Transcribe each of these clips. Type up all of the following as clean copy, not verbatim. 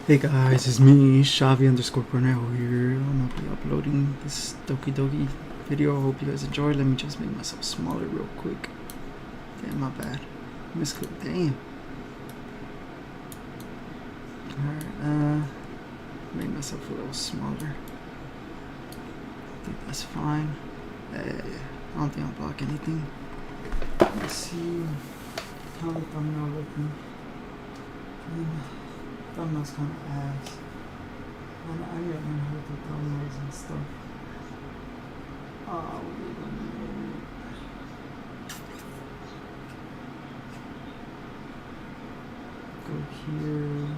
Hey guys, it's me, Shavi underscore Cornell here. I'm gonna be uploading this Doki Doki video. I hope you guys enjoy. Let me just make myself smaller real quick. Damn, my bad. Misclick, damn. Alright, make myself a little smaller. I think that's fine. I don't think I'll block anything. Let's see how the thumbnail looking. Thumbnail's kind of ass. I need to learn how to do thumbnails and stuff. Oh, wait a minute. Go here.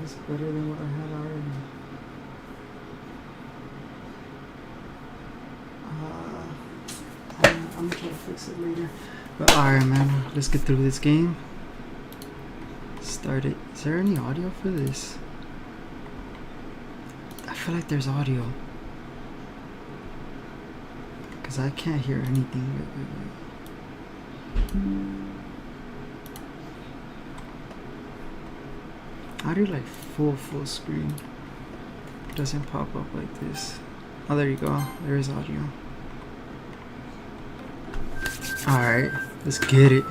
It's better than what I had already. I'm gonna try to fix it later. But alright, man, let's get through this game. Start it. Is there any audio for this? I feel like there's audio. Because I can't hear anything. How do you like full screen? It doesn't pop up like this. Oh, there you go. There is audio. Alright, let's get it.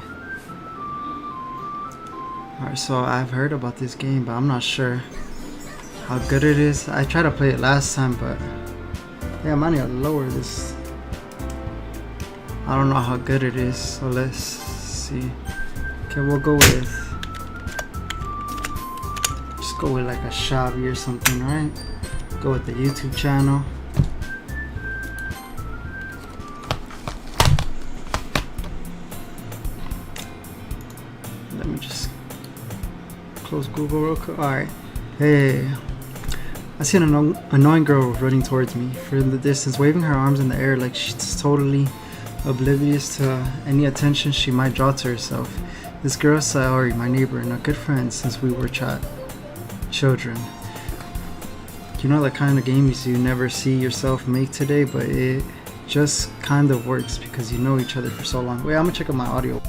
Alright, so I've heard about this game, but I'm not sure how good it is. I tried to play it last time, but yeah, I might need to lower this. I don't know how good it is, so let's see. Okay, we'll go with like a Shavi or something, right? Go with the YouTube channel. Let me just close Google real quick. Alright. Hey. I see an annoying girl running towards me from the distance, waving her arms in the air like she's totally oblivious to any attention she might draw to herself. This girl is Sayori, my neighbor and a good friend since we were children. You know the kind of games you never see yourself make today, but it just kind of works because you know each other for so long. Wait, I'm gonna check out my audio.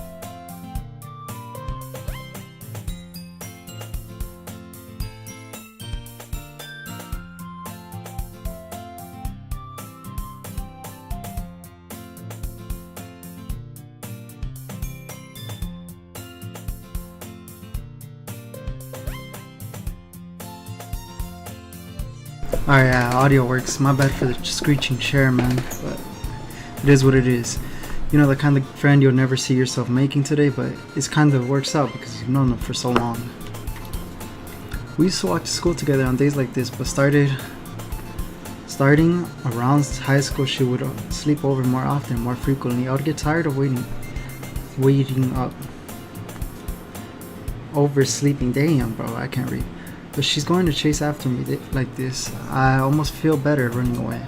Alright, yeah, audio works. My bad for the screeching chair, man, but it is what it is. You know, the kind of friend you'll never see yourself making today, but it kind of works out because you've known them for so long. We used to walk to school together on days like this, but starting around high school, she would sleep over more often, more frequently. I would get tired of waiting up. Oversleeping. Damn, bro, I can't read. But she's going to chase after me like this. I almost feel better running away.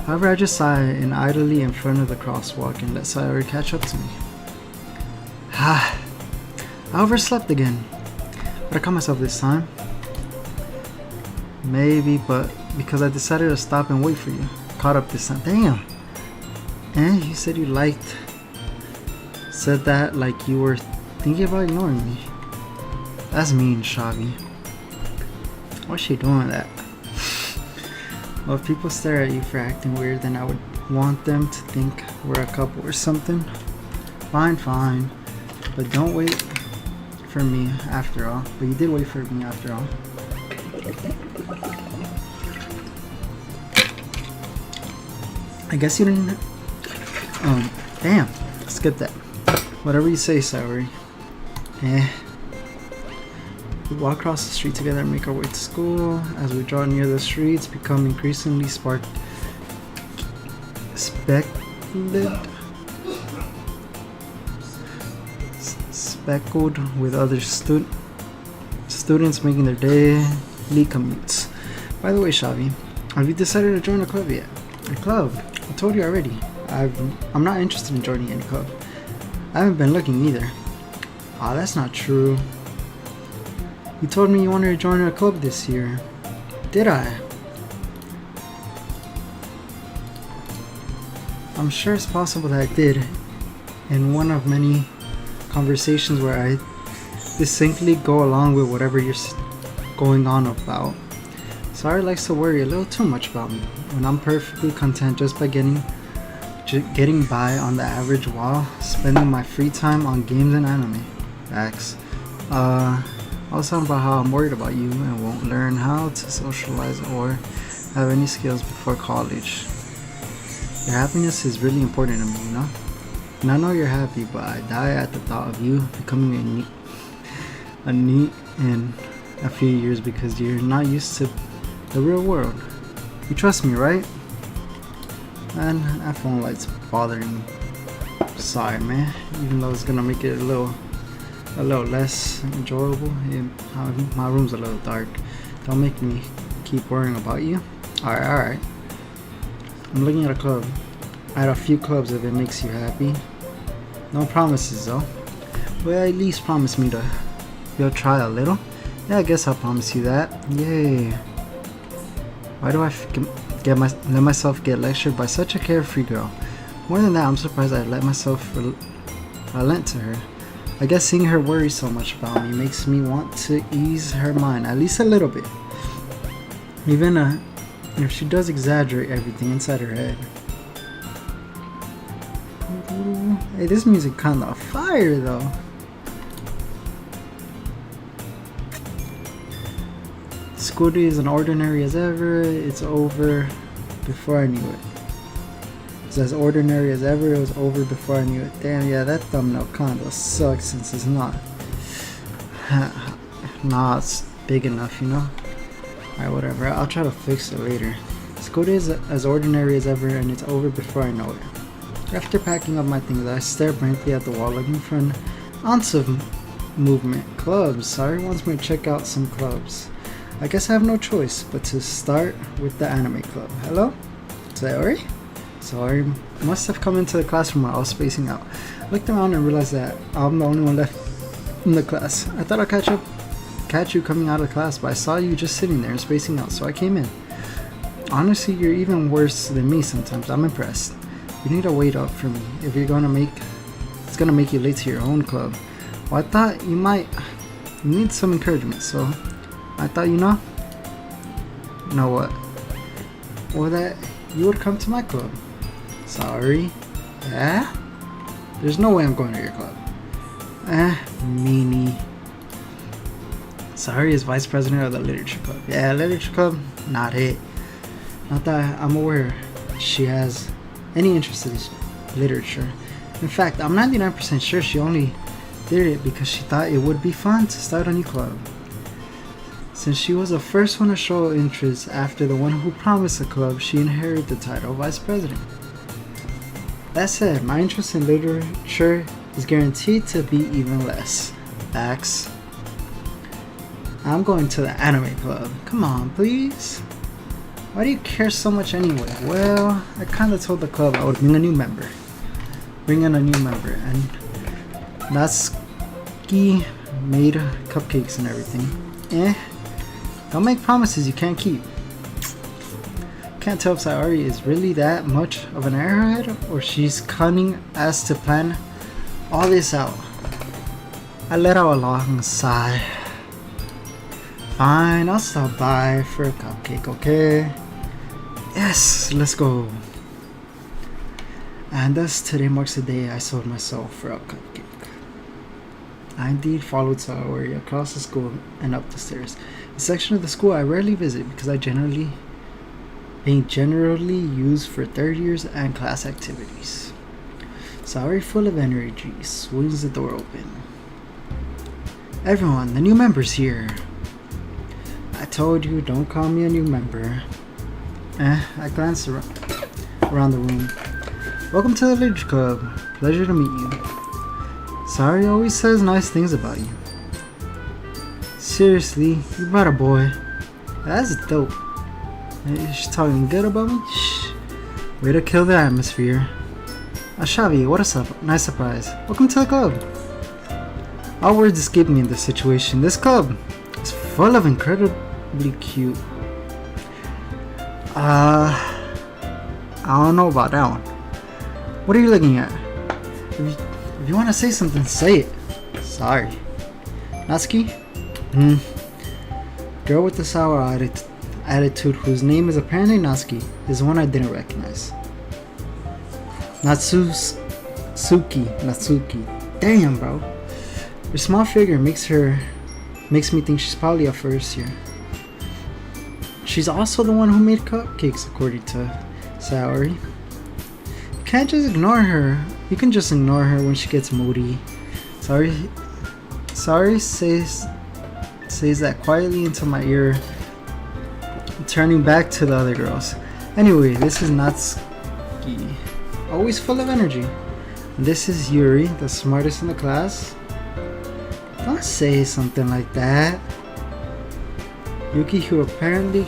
However, I just sigh and idly in front of the crosswalk and let Sayori catch up to me. I overslept again. But I caught myself this time. Maybe, but because I decided to stop and wait for you. Caught up this time. Damn. And you said you said that like you were thinking about ignoring me. That's mean, Shavi. Why's she doing that? Well, if people stare at you for acting weird, then I would want them to think we're a couple or something. Fine. But don't wait for me after all. But you did wait for me after all. I guess you didn't... damn. Skip that. Whatever you say, Sayori. We walk across the street together and make our way to school. As we draw near the streets, become increasingly speckled with other students making their daily commutes. By the way, Shavi, have you decided to join a club yet? A club? I told you already. I'm not interested in joining any club. I haven't been looking either. Aw, that's not true. You told me you wanted to join our club this year. Did I? I'm sure it's possible that I did. In one of many conversations where I distinctly go along with whatever you're going on about. Sorry likes to worry a little too much about me, when I'm perfectly content just by getting by on the average while spending my free time on games and anime. Facts. I was talking about how I'm worried about you and won't learn how to socialize or have any skills before college. Your happiness is really important to me, you know? And I know you're happy, but I die at the thought of you becoming a neat in a few years because you're not used to the real world. You trust me, right? And that phone light's bothering me. Sorry, man. Even though it's gonna make it a little less enjoyable. My room's a little dark. Don't make me keep worrying about you. Alright. I'm looking at a club. I had a few clubs if it makes you happy. No promises though. Well, at least promise me to you'll try a little. Yeah, I guess I'll promise you that. Yay. Why do I let myself get lectured by such a carefree girl? More than that, I'm surprised I let myself relent to her. I guess seeing her worry so much about me makes me want to ease her mind, at least a little bit. Even if she does exaggerate everything inside her head. Hey, this music kinda fire though. School day is as ordinary as ever. It's over before I knew it. It's as ordinary as ever. It was over before I knew it. Damn, yeah, that thumbnail kinda sucks since it's not. It's big enough, you know? Alright, whatever. I'll try to fix it later. School day is as ordinary as ever, and it's over before I know it. After packing up my things, I stare blankly at the wall looking for an ounce of movement. Clubs. Sorry wants me to check out some clubs. I guess I have no choice but to start with the anime club. Hello? Sayori? Sorry, must have come into the classroom while I was spacing out. I looked around and realized that I'm the only one left in the class. I thought I'd catch you coming out of class, but I saw you just sitting there and spacing out, so I came in. Honestly, you're even worse than me sometimes. I'm impressed. You need to wait up for me if you're it's gonna make you late to your own club. Well, I thought you need some encouragement, so I thought, you know what? Well, that you would come to my club. Sorry. Yeah? There's no way I'm going to your club. Meanie. Sorry is vice president of the literature club. Yeah, literature club, not it. Not that I'm aware she has any interest in literature. In fact, I'm 99% sure she only did it because she thought it would be fun to start a new club. Since she was the first one to show interest after the one who promised the club, she inherited the title of vice president. That said, my interest in literature is guaranteed to be even less. Facts. I'm going to the anime club. Come on, please. Why do you care so much anyway? Well, I kinda told the club I would bring in a new member, and Natsuki made cupcakes and everything. Don't make promises you can't keep. Can't tell if Sayori is really that much of an airhead or she's cunning as to plan all this out. I let out a long sigh. Fine, I'll stop by for a cupcake, okay? Yes, let's go. And thus today marks the day I sold myself for a cupcake. I indeed followed Sayori across the school and up the stairs. A section of the school I rarely visit because being generally used for third years and class activities. Sayori, full of energy, swings the door open. Everyone, the new member's here. I told you, don't call me a new member. I glanced around the room. Welcome to the Literature Club. Pleasure to meet you. Sayori always says nice things about you. Seriously, you brought a boy. That's dope. She's talking good about me? Shh. Way to kill the atmosphere. Ashavi, what a nice surprise. Welcome to the club. All words escape me in this situation. This club is full of incredibly cute. I don't know about that one. What are you looking at? If you want to say something, say it. Sorry. Natsuki? Girl with the sour attitude whose name is apparently Natsuki is one I didn't recognize. Natsuki. Damn, bro. Her small figure makes me think she's probably a first year. She's also the one who made cupcakes, according to Saori. You can't just ignore her. You can just ignore her when she gets moody. Saori says that quietly into my ear, turning back to the other girls. Anyway, this is Natsuki, always full of energy. And this is Yuri, the smartest in the class. Don't say something like that. Yuki, who apparently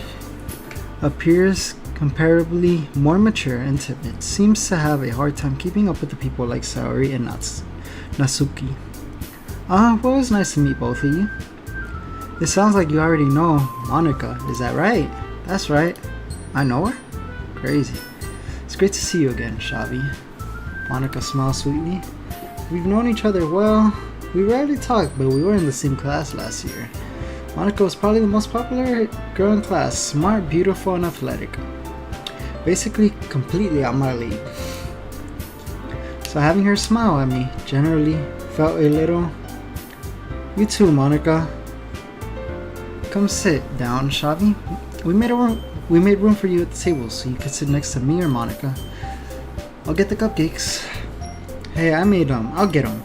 appears comparably more mature and timid, seems to have a hard time keeping up with the people like Saori and Natsuki. Well, it was nice to meet both of you. It sounds like you already know Monica, is that right? That's right. I know her? Crazy. It's great to see you again, Shavi. Monica smiles sweetly. We've known each other well. We rarely talk, but we were in the same class last year. Monica was probably the most popular girl in class, smart, beautiful, and athletic. Basically, completely out my league. So having her smile at me generally felt a little... You too, Monica. Come sit down, Shavi. We made room for you at the table so you could sit next to me or Monica. I'll get the cupcakes. Hey, I made them. I'll get them.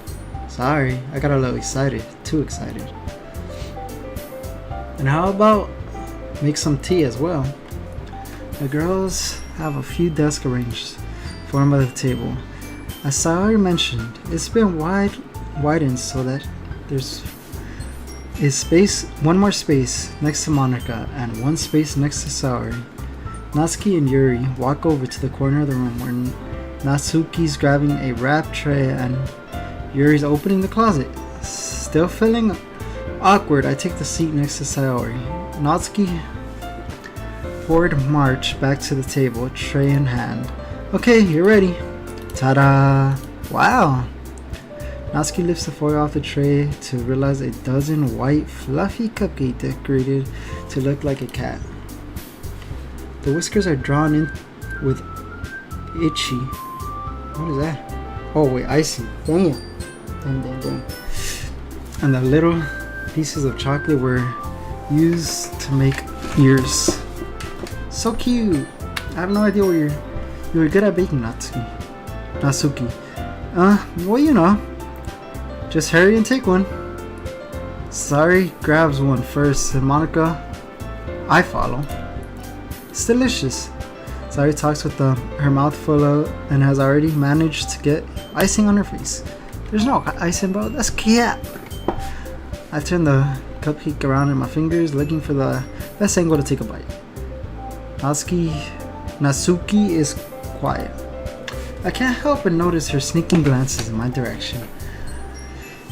Sorry, I got a little excited. Too excited. And how about make some tea as well? The girls have a few desks arranged for them by the table. As Saori mentioned, it's been widened so that there's one more space next to Monica and one space next to Saori. Natsuki and Yuri walk over to the corner of the room where Natsuki's grabbing a wrap tray and Yuri's opening the closet. Still feeling awkward, I take the seat next to Saori. Natsuki forward march back to the table, tray in hand. Okay, you're ready. Ta-da! Wow! Natsuki lifts the foil off the tray to realize a dozen white, fluffy cupcakes decorated to look like a cat. The whiskers are drawn in with itchy. What is that? Oh wait, icy. Damn. And the little pieces of chocolate were used to make ears. So cute. I have no idea what you were good at baking, Natsuki. Well, you know. Just hurry and take one. Saori grabs one first, and Monica, I follow. It's delicious. Saori talks with her mouth full of and has already managed to get icing on her face. There's no icing, bro. That's cat. I turn the cupcake around in my fingers, looking for the best angle to take a bite. Natsuki is quiet. I can't help but notice her sneaking glances in my direction.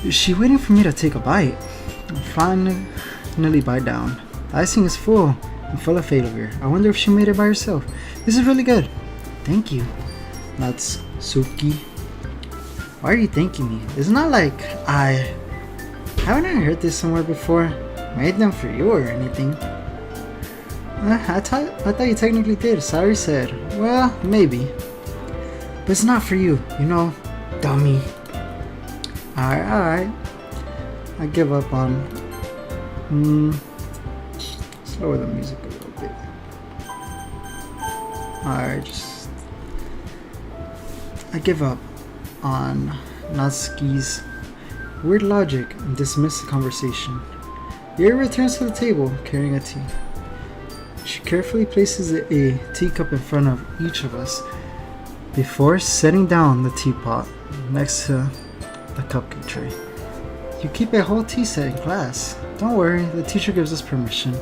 Is she waiting for me to take a bite? I finally bite down. The icing is full and full of flavor. I wonder if she made it by herself. This is really good. Thank you, Natsuki. Why are you thanking me? It's not like haven't I heard this somewhere before? Made them for you or anything? I thought you technically did. Saori said. Well, maybe. But it's not for you, you know, dummy. Alright. I give up on... Slower the music a little bit. Alright, I give up on Natsuki's weird logic and dismiss the conversation. Yuri returns to the table carrying a tea. She carefully places a teacup in front of each of us before setting down the teapot next to the cupcake tray. You keep a whole tea set in class. Don't worry, the teacher gives us permission.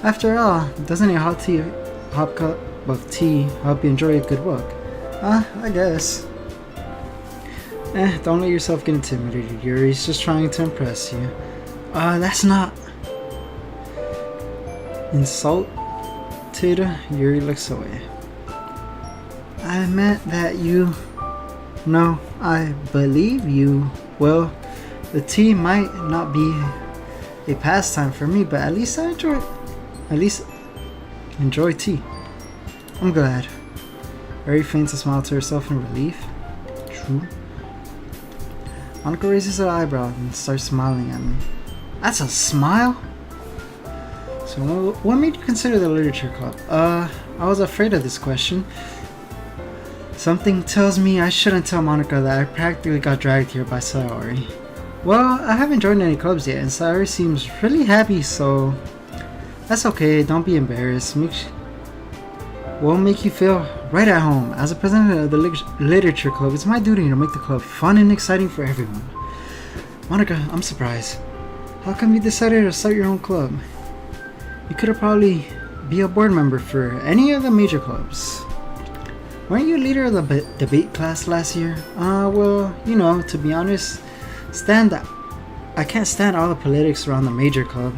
After all, doesn't a hot cup of tea help you enjoy a good book? I guess. Don't let yourself get intimidated. Yuri's just trying to impress you. That's not... Insulted, Yuri looks away. I meant that you... No, I believe you. Well, the tea might not be a pastime for me, but at least I enjoy it. At least enjoy tea. I'm glad. Yuri feigns a smile to herself in relief. True. Monica raises her eyebrow and starts smiling at me. That's a smile? So what made you consider the literature club? I was afraid of this question. Something tells me I shouldn't tell Monica that I practically got dragged here by Sayori. Well, I haven't joined any clubs yet and Sayori seems really happy, so that's okay, don't be embarrassed. We'll make you feel right at home. As a president of the literature club, it's my duty to make the club fun and exciting for everyone. Monica, I'm surprised. How come you decided to start your own club? You could have probably be a board member for any of the major clubs. Weren't you leader of the debate class last year? Well, you know, to be honest, I can't stand all the politics around the major club.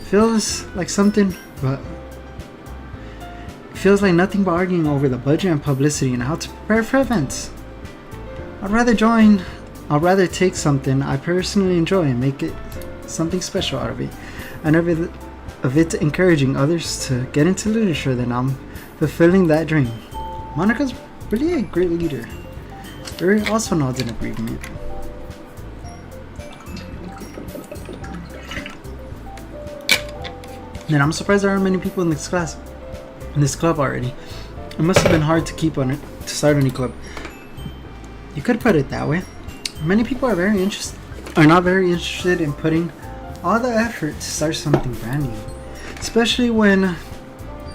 Feels like nothing but arguing over the budget and publicity and how to prepare for events. I'd rather take something I personally enjoy and make it something special out of it. And of it encouraging others to get into literature, then I'm fulfilling that dream. Monica's really a great leader. Yuri also nods in agreement. And I'm surprised there aren't many people in this club already. It must have been hard to start any club. You could put it that way. Many people are not very interested in putting all the effort to start something brand new, especially when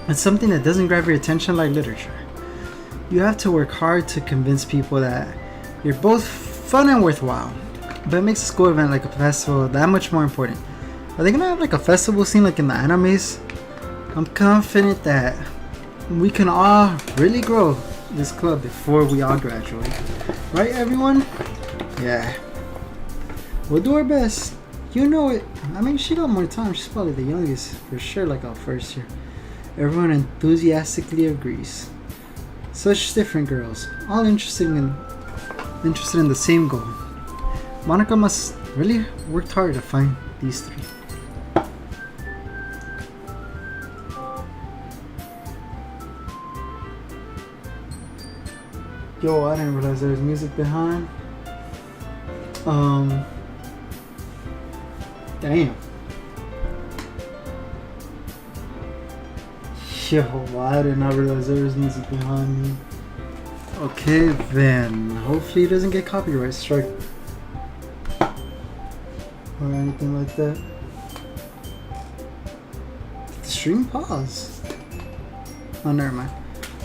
it's something that doesn't grab your attention like literature. You have to work hard to convince people that you're both fun and worthwhile, but it makes a school event like a festival that much more important. Are they gonna have like a festival scene like in the animes? I'm confident that we can all really grow this club before we all graduate. Right, everyone? Yeah. We'll do our best. You know it. I mean, she got more time. She's probably the youngest, for sure, like our first year. Everyone enthusiastically agrees. Such different girls, all interested in the same goal. Monica must really worked hard to find these three. Yo, I didn't realize there was music behind. Damn. Yo, I did not realize there was music behind me. Okay then, hopefully it doesn't get copyright strike or anything like that. Did the stream pause? Oh, never mind.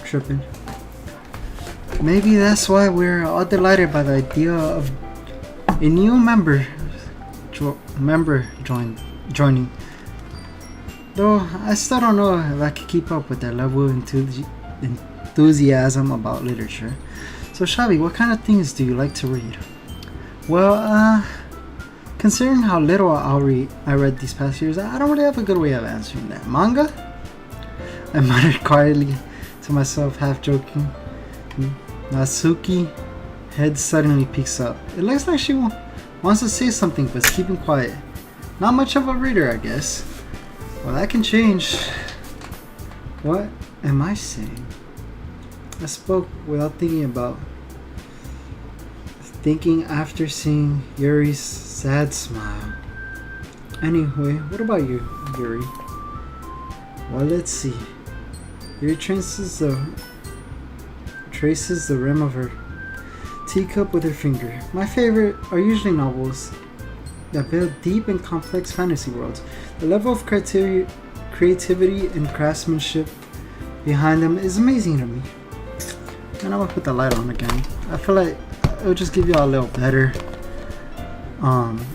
Tripping. Maybe that's why we're all delighted by the idea of a new member joining. Though I still don't know if I can keep up with that level of enthusiasm about literature. So Shabi, what kind of things do you like to read? Well, considering how little I read these past years, I don't really have a good way of answering that. Manga? I muttered quietly to myself, half joking. Natsuki head suddenly peeks up. It looks like she wants to say something but is keeping quiet. Not much of a reader, I guess. Well, that can change. What am I saying? I spoke without thinking after seeing Yuri's sad smile. Anyway, what about you, Yuri? Well, let's see. Yuri traces the rim of her teacup with her finger. My favorite are usually novels that build deep and complex fantasy worlds. The level of creativity and craftsmanship behind them is amazing to me. And I'm gonna put the light on again. I feel like it would just give y'all a little better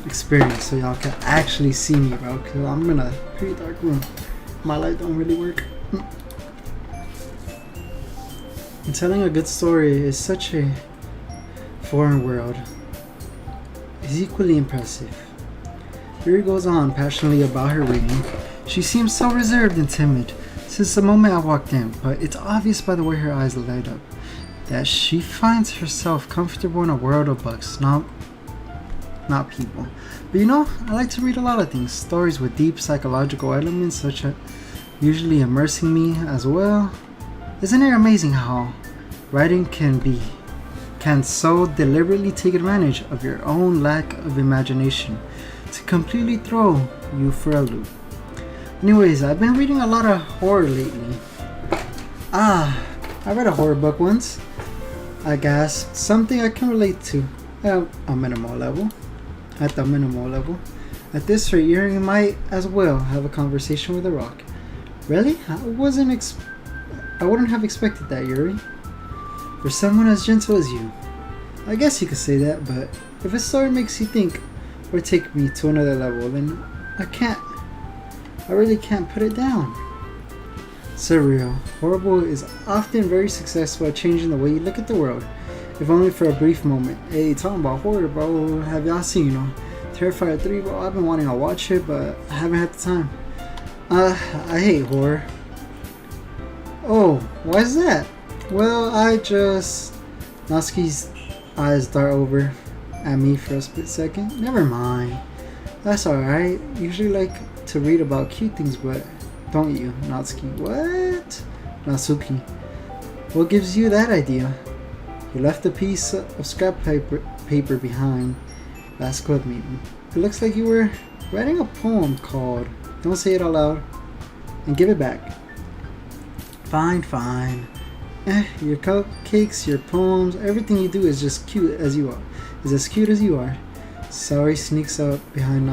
experience so y'all can actually see me, bro, because I'm in a pretty dark room. My light don't really work. And telling a good story is such a foreign world is equally impressive. Yuri goes on passionately about her reading. She seems so reserved and timid since the moment I walked in, but it's obvious by the way her eyes light up that she finds herself comfortable in a world of books, not people. But you know, I like to read a lot of things. Stories with deep psychological elements such as usually immersing me as well. Isn't it amazing how writing can so deliberately take advantage of your own lack of imagination to completely throw you for a loop? Anyways, I've been reading a lot of horror lately. I read a horror book once. I guess something I can relate to at the minimal level. At this rate, Yuri might as well have a conversation with a rock. Really? I wouldn't have expected that, Yuri. For someone as gentle as you. I guess you could say that, but if a story makes you think or take me to another level, then I really can't put it down. Surreal. Horrible is often very successful at changing the way you look at the world, if only for a brief moment. Hey, talking about horror, bro, have y'all seen, Terrifier 3, bro? I've been wanting to watch it, but I haven't had the time. I hate horror. Oh, why is that? Well, Natsuki's eyes dart over at me for a split second. Never mind. That's alright. Usually like to read about cute things, but don't you, Natsuki? What? Natsuki. What gives you that idea? You left a piece of scrap paper behind last club meeting. It looks like you were writing a poem called Don't Say It Out Loud and Give It Back. Fine. Your cupcakes, your poems, everything you do is just cute as you are. Is as cute as you are. Saori sneaks up behind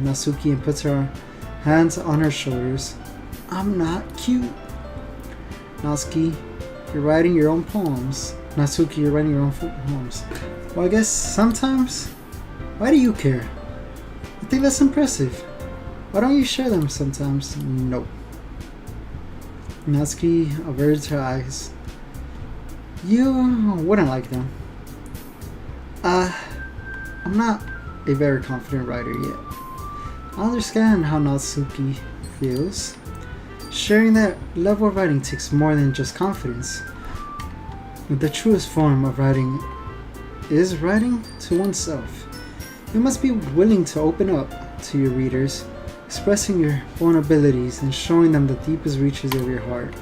Natsuki and puts her hands on her shoulders. I'm not cute. Natsuki, you're writing your own poems. Natsuki, you're writing your own poems. Well, I guess sometimes. Why do you care? I think that's impressive. Why don't you share them sometimes? Nope. Natsuki averts her eyes. You wouldn't like them. I'm not a very confident writer yet. I understand how Natsuki feels. Sharing that level of writing takes more than just confidence. The truest form of writing is writing to oneself. You must be willing to open up to your readers, expressing your vulnerabilities and showing them the deepest reaches of your heart.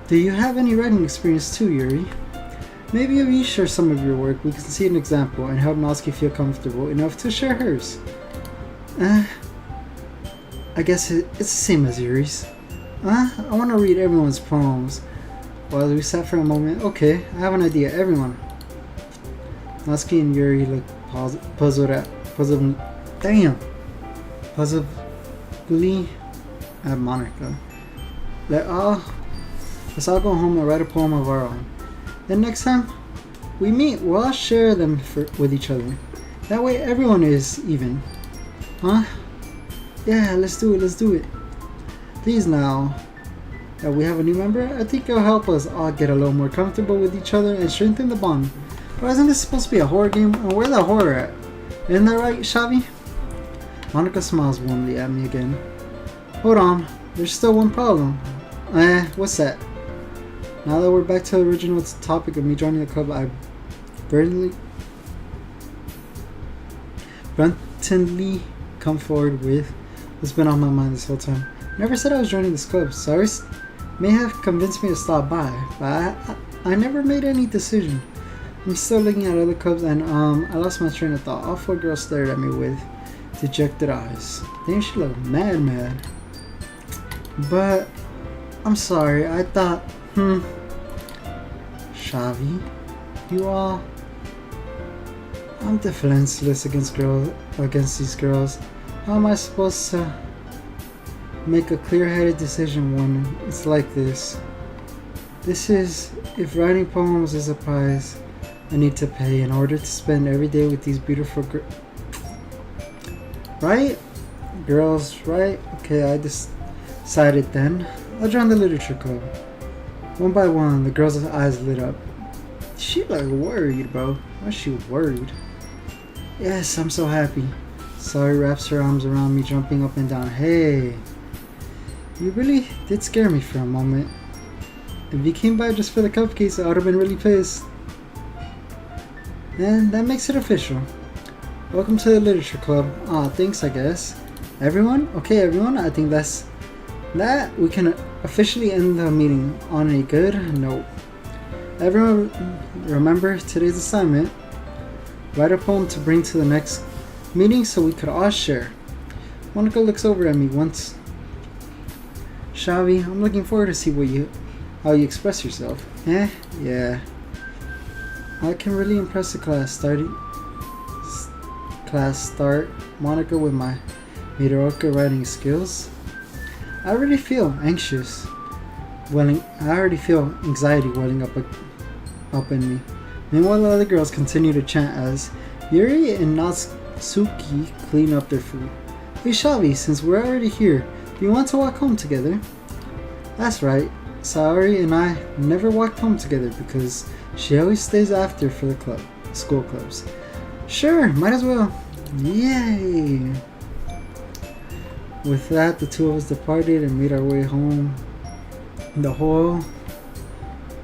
Do you have any writing experience too, Yuri? Maybe if you share some of your work, we can see an example and help Natsuki feel comfortable enough to share hers. I guess it's the same as Yuri's. I want to read everyone's poems. While we sat for a moment, okay, I have an idea. Everyone. Natsuki and Yuri look puzzled at Monica. Let's all go home and write a poem of our own. Then next time we meet, we'll all share them with each other. That way everyone is even. Huh? Yeah, let's do it. Please, now that we have a new member, I think it'll help us all get a little more comfortable with each other and strengthen the bond. But isn't this supposed to be a horror game? And where's the horror at? Isn't that right, Shavi? Monica smiles warmly at me again. Hold on, there's still one problem. What's that? Now that we're back to the original topic of me joining the club, I bluntly come forward with what's been on my mind this whole time. Never said I was joining this club. Sorry, may have convinced me to stop by, but I never made any decision. I'm still looking at other clubs, and I lost my train of thought. All four girls stared at me with dejected eyes. They she looked mad. But I'm sorry. I thought, Shavi, you all. I'm defenseless against these girls. How am I supposed to make a clear-headed decision when it's like this? This is, if writing poems is a price I need to pay in order to spend every day with these beautiful girls, right? Okay, I decided then. I'll join the literature club. One by one, the girls' eyes lit up. She like worried, bro. Why's she worried? Yes, I'm so happy. Sorry wraps her arms around me, jumping up and down. Hey, you really did scare me for a moment. If you came by just for the cupcakes, I would have been really pissed. And that makes it official. Welcome to the literature club. Aw, thanks, I guess. Everyone? Okay, everyone, I think that's that. We can officially end the meeting on a good note. Everyone, remember today's assignment. Write a poem to bring to the next meeting so we could all share. Monica looks over at me once. Shavi, I'm looking forward to see how you express yourself. Yeah. I can really impress the class. Start Monica with my mediocre writing skills. I already feel anxious. I already feel anxiety welling up in me. Meanwhile, the other girls continue to chant as Yuri and Natsuki clean up their food. Hey Shavi, since we're already here, do you want to walk home together? That's right. Saori and I never walked home together because she always stays after for the school clubs. Sure, might as well. Yay! With that, the two of us departed and made our way home. The whole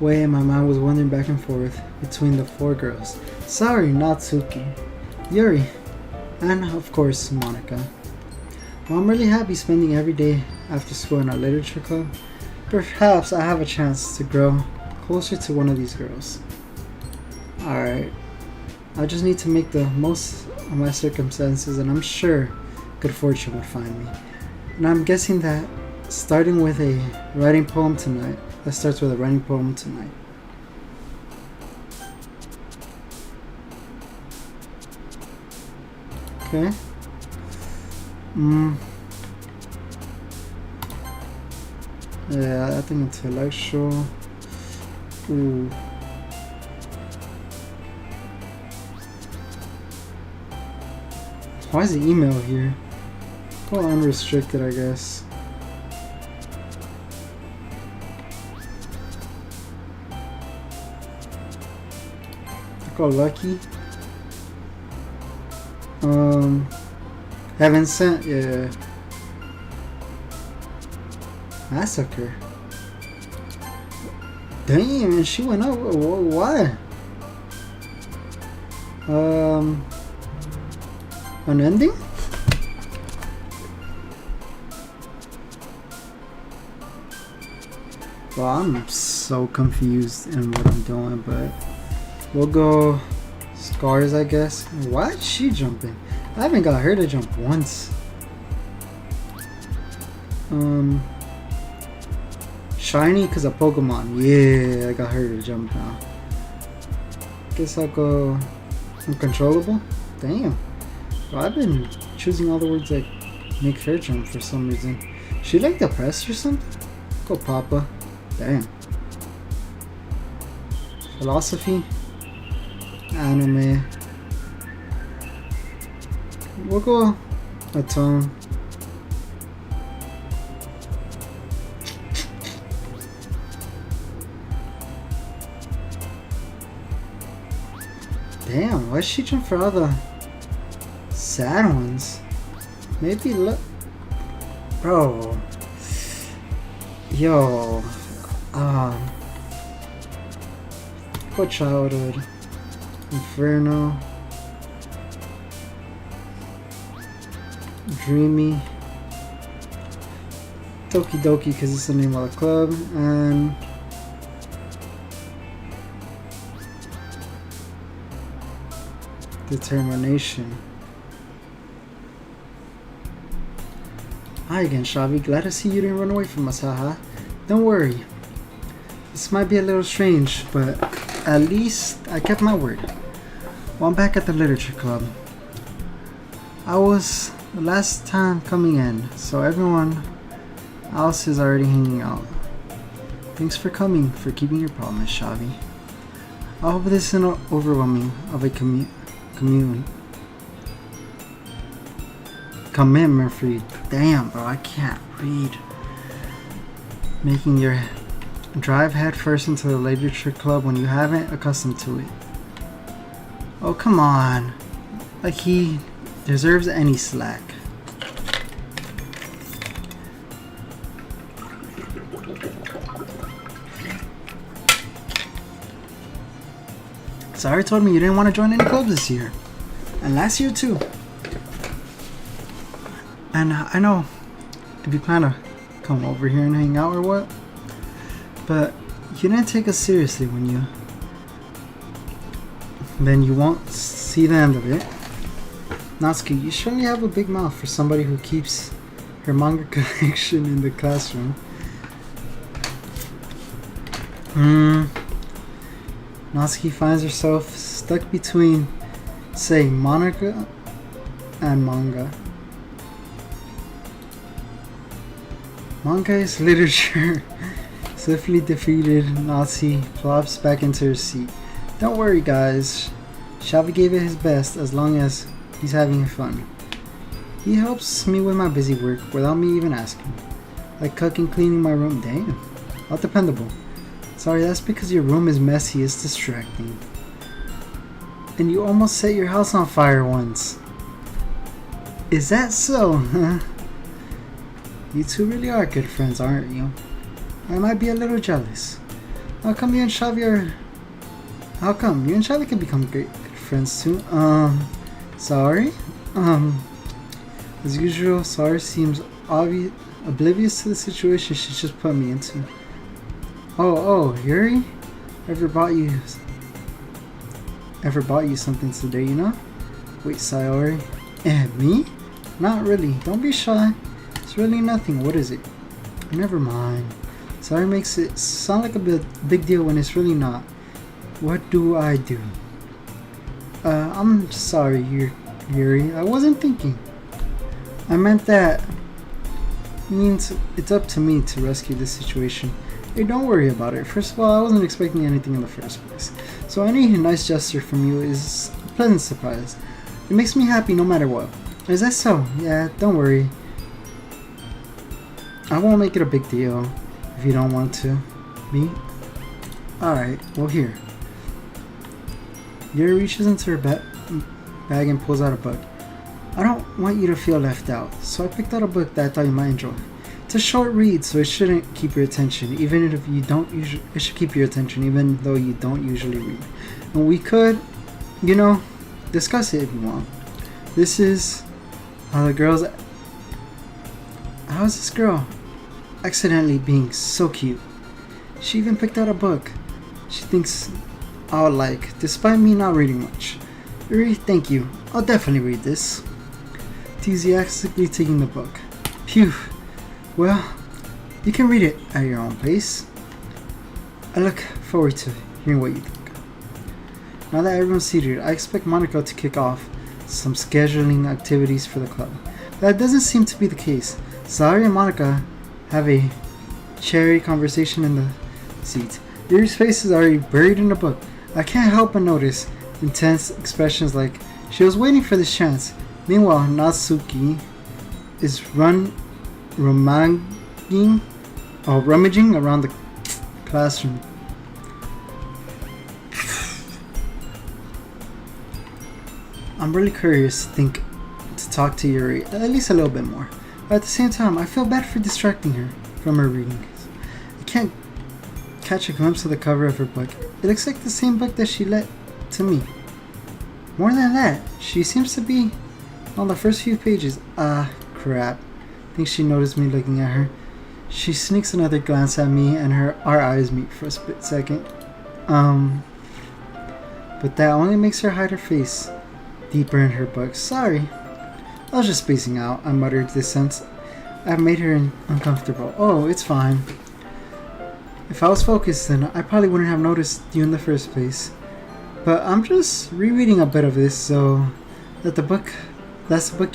way, my mind was wandering back and forth between the four girls. Saori, Natsuki, Yuri, and of course, Monica. Well, I'm really happy spending every day after school in our literature club. Perhaps I have a chance to grow closer to one of these girls. Alright, I just need to make the most of my circumstances, and I'm sure good fortune would find me. And I'm guessing that starting with a writing poem tonight. That starts with a writing poem tonight. Okay. Yeah, I think intellectual. Ooh. Why is the email here? Go unrestricted, I guess. Go lucky. Haven't sent. Yeah. Massacre. Damn, and she went up. Why? An ending? Well, I'm so confused in what I'm doing, but we'll go scars, I guess. Why is she jumping? I haven't got her to jump once. Shiny because of Pokemon. Yeah, I got her to jump now. Guess I'll go uncontrollable. Damn. Well, I've been choosing all the words that make her jump for some reason. She like depressed or something? Go Papa. Damn. Philosophy. Anime. We'll go a tone. Damn, why'd she jump for all the sad ones? Maybe look. Bro. Yo. What childhood? Inferno. Dreamy. Doki Doki because it's the name of the club. And determination. Hi again, Shavi. Glad to see you didn't run away from us, haha. Don't worry. This might be a little strange, but at least I kept my word. Well, I'm back at the literature club. I was the last time coming in, so everyone else is already hanging out. Thanks for coming, for keeping your promise, Shavi. I hope this isn't overwhelming of a commitment for you. Damn, bro, I can't read. Making your drive headfirst into the literature club when you haven't accustomed to it. Oh, come on. Like he deserves any slack. Sorry told me you didn't want to join any clubs this year. And last year too. And I know if you plan to come over here and hang out or what, but you didn't take us seriously then you won't see the end of it. Natsuki, you surely have a big mouth for somebody who keeps her manga collection in the classroom. Natsuki finds herself stuck between, say, manga and manga. Manga is literature. Swiftly defeated, Natsuki plops back into her seat. Don't worry, guys. Shavi gave it his best as long as he's having fun. He helps me with my busy work without me even asking. Like cooking, cleaning my room. Damn. Not dependable. Sorry, that's because your room is messy. It's distracting. And you almost set your house on fire once. Is that so? You two really are good friends, aren't you? I might be a little jealous. How come you and Shavi can become great friends too? Sorry? As usual, Sorry seems oblivious to the situation she just put me into. Oh, Yuri? Ever bought you something today, you know? Wait, Sayori? Me? Not really. Don't be shy. It's really nothing. What is it? Never mind. Sorry makes it sound like a big deal when it's really not. What do I do? I'm sorry, Yuri. I wasn't thinking. I meant that means it's up to me to rescue this situation. Hey, don't worry about it. First of all, I wasn't expecting anything in the first place. So any nice gesture from you is a pleasant surprise. It makes me happy no matter what. Is that so? Yeah, don't worry. I won't make it a big deal if you don't want to. Me? Alright, well here. Yuri reaches into her bag and pulls out a book. I don't want you to feel left out, so I picked out a book that I thought you might enjoy. It's a short read, so it shouldn't keep your attention, even if you don't usually. It should keep your attention, even though you don't usually read. And we could, discuss it if you want. This is how how's this girl accidentally being so cute? She even picked out a book she thinks I'll like, despite me not reading much. Yuri, thank you. I'll definitely read this. Enthusiastically taking the book. Phew. Well, you can read it at your own pace. I look forward to hearing what you think. Now that everyone's seated, I expect Monica to kick off some scheduling activities for the club. That doesn't seem to be the case. Sari and Monica have a cherry conversation in the seat. Yuri's face is already buried in the book. I can't help but notice intense expressions like she was waiting for this chance. Meanwhile, Natsuki is rummaging around the classroom. I'm really curious to talk to Yuri at least a little bit more. But at the same time, I feel bad for distracting her from her reading. I can't catch a glimpse of the cover of her book. It looks like the same book that she lent to me. More than that, she seems to be on the first few pages. Crap. I think she noticed me looking at her. She sneaks another glance at me and our eyes meet for a split second. But that only makes her hide her face deeper in her book. Sorry. I was just spacing out, I muttered this sense. I've made her uncomfortable. Oh, it's fine. If I was focused, then I probably wouldn't have noticed you in the first place. But I'm just rereading a bit of this, so that's the book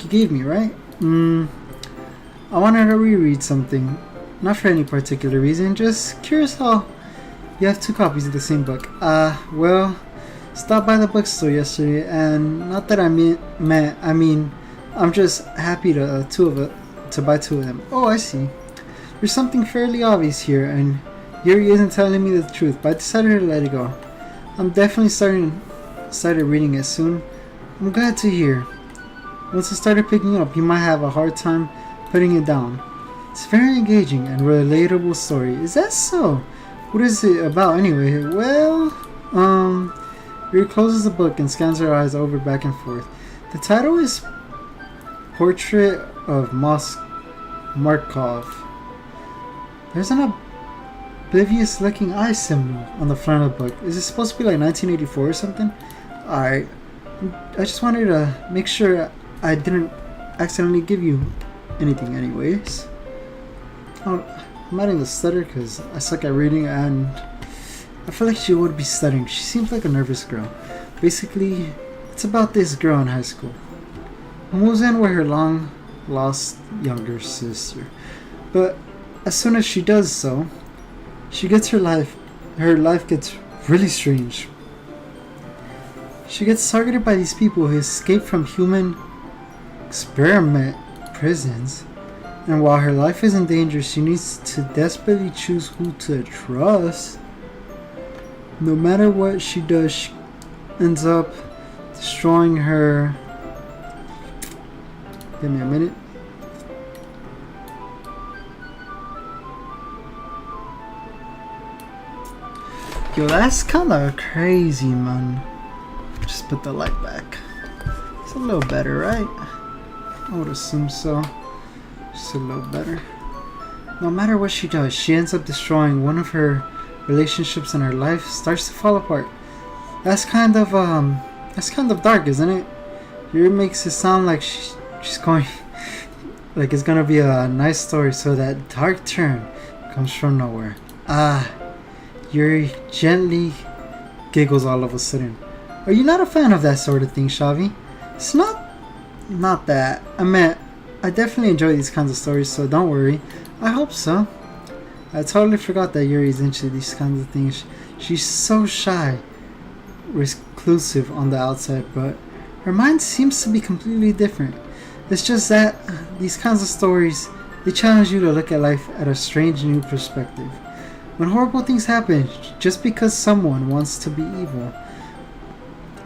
you gave me, right? I wanted to reread something. Not for any particular reason, just curious how you have two copies of the same book. Well, stopped by the bookstore yesterday, and not that I mean, I'm just happy to buy two of them. Oh, I see. There's something fairly obvious here, and Yuri isn't telling me the truth, but I decided to let it go. I'm definitely started reading it soon. I'm glad to hear. Once I started picking up, you might have a hard time putting it down. It's a very engaging and relatable story. Is that so? What is it about anyway? Well, Yuri closes the book and scans her eyes over back and forth. The title is Portrait of Markov. There's an oblivious looking eye symbol on the front of the book. Is it supposed to be like 1984 or something? Alright. I just wanted to make sure I didn't accidentally give you anything anyways. I'm adding the stutter because I suck at reading and I feel like she would be stuttering. She seems like a nervous girl. Basically, it's about this girl in high school who moves in with her long lost younger sister. But as soon as she does so, her life gets really strange. She gets targeted by these people who escape from human experiment prisons, and while her life is in danger, she needs to desperately choose who to trust. No matter what she does, she ends up destroying her. Give me a minute. Yo, that's kinda crazy, man. Just put the light back. It's a little better, right? I would assume so. Just a little better. No matter what she does, she ends up destroying one of her relationships, and her life starts to fall apart. That's kind of dark, isn't it? Here it makes it sound like she's going like it's gonna be a nice story, so that dark turn comes from nowhere. Yuri gently giggles all of a sudden. Are you not a fan of that sort of thing, Shavi? It's not that. I definitely enjoy these kinds of stories, so don't worry. I hope so. I totally forgot that Yuri's into these kinds of things. She's so shy, reclusive on the outside, but her mind seems to be completely different. It's just that these kinds of stories, they challenge you to look at life at a strange new perspective. When horrible things happen, just because someone wants to be evil,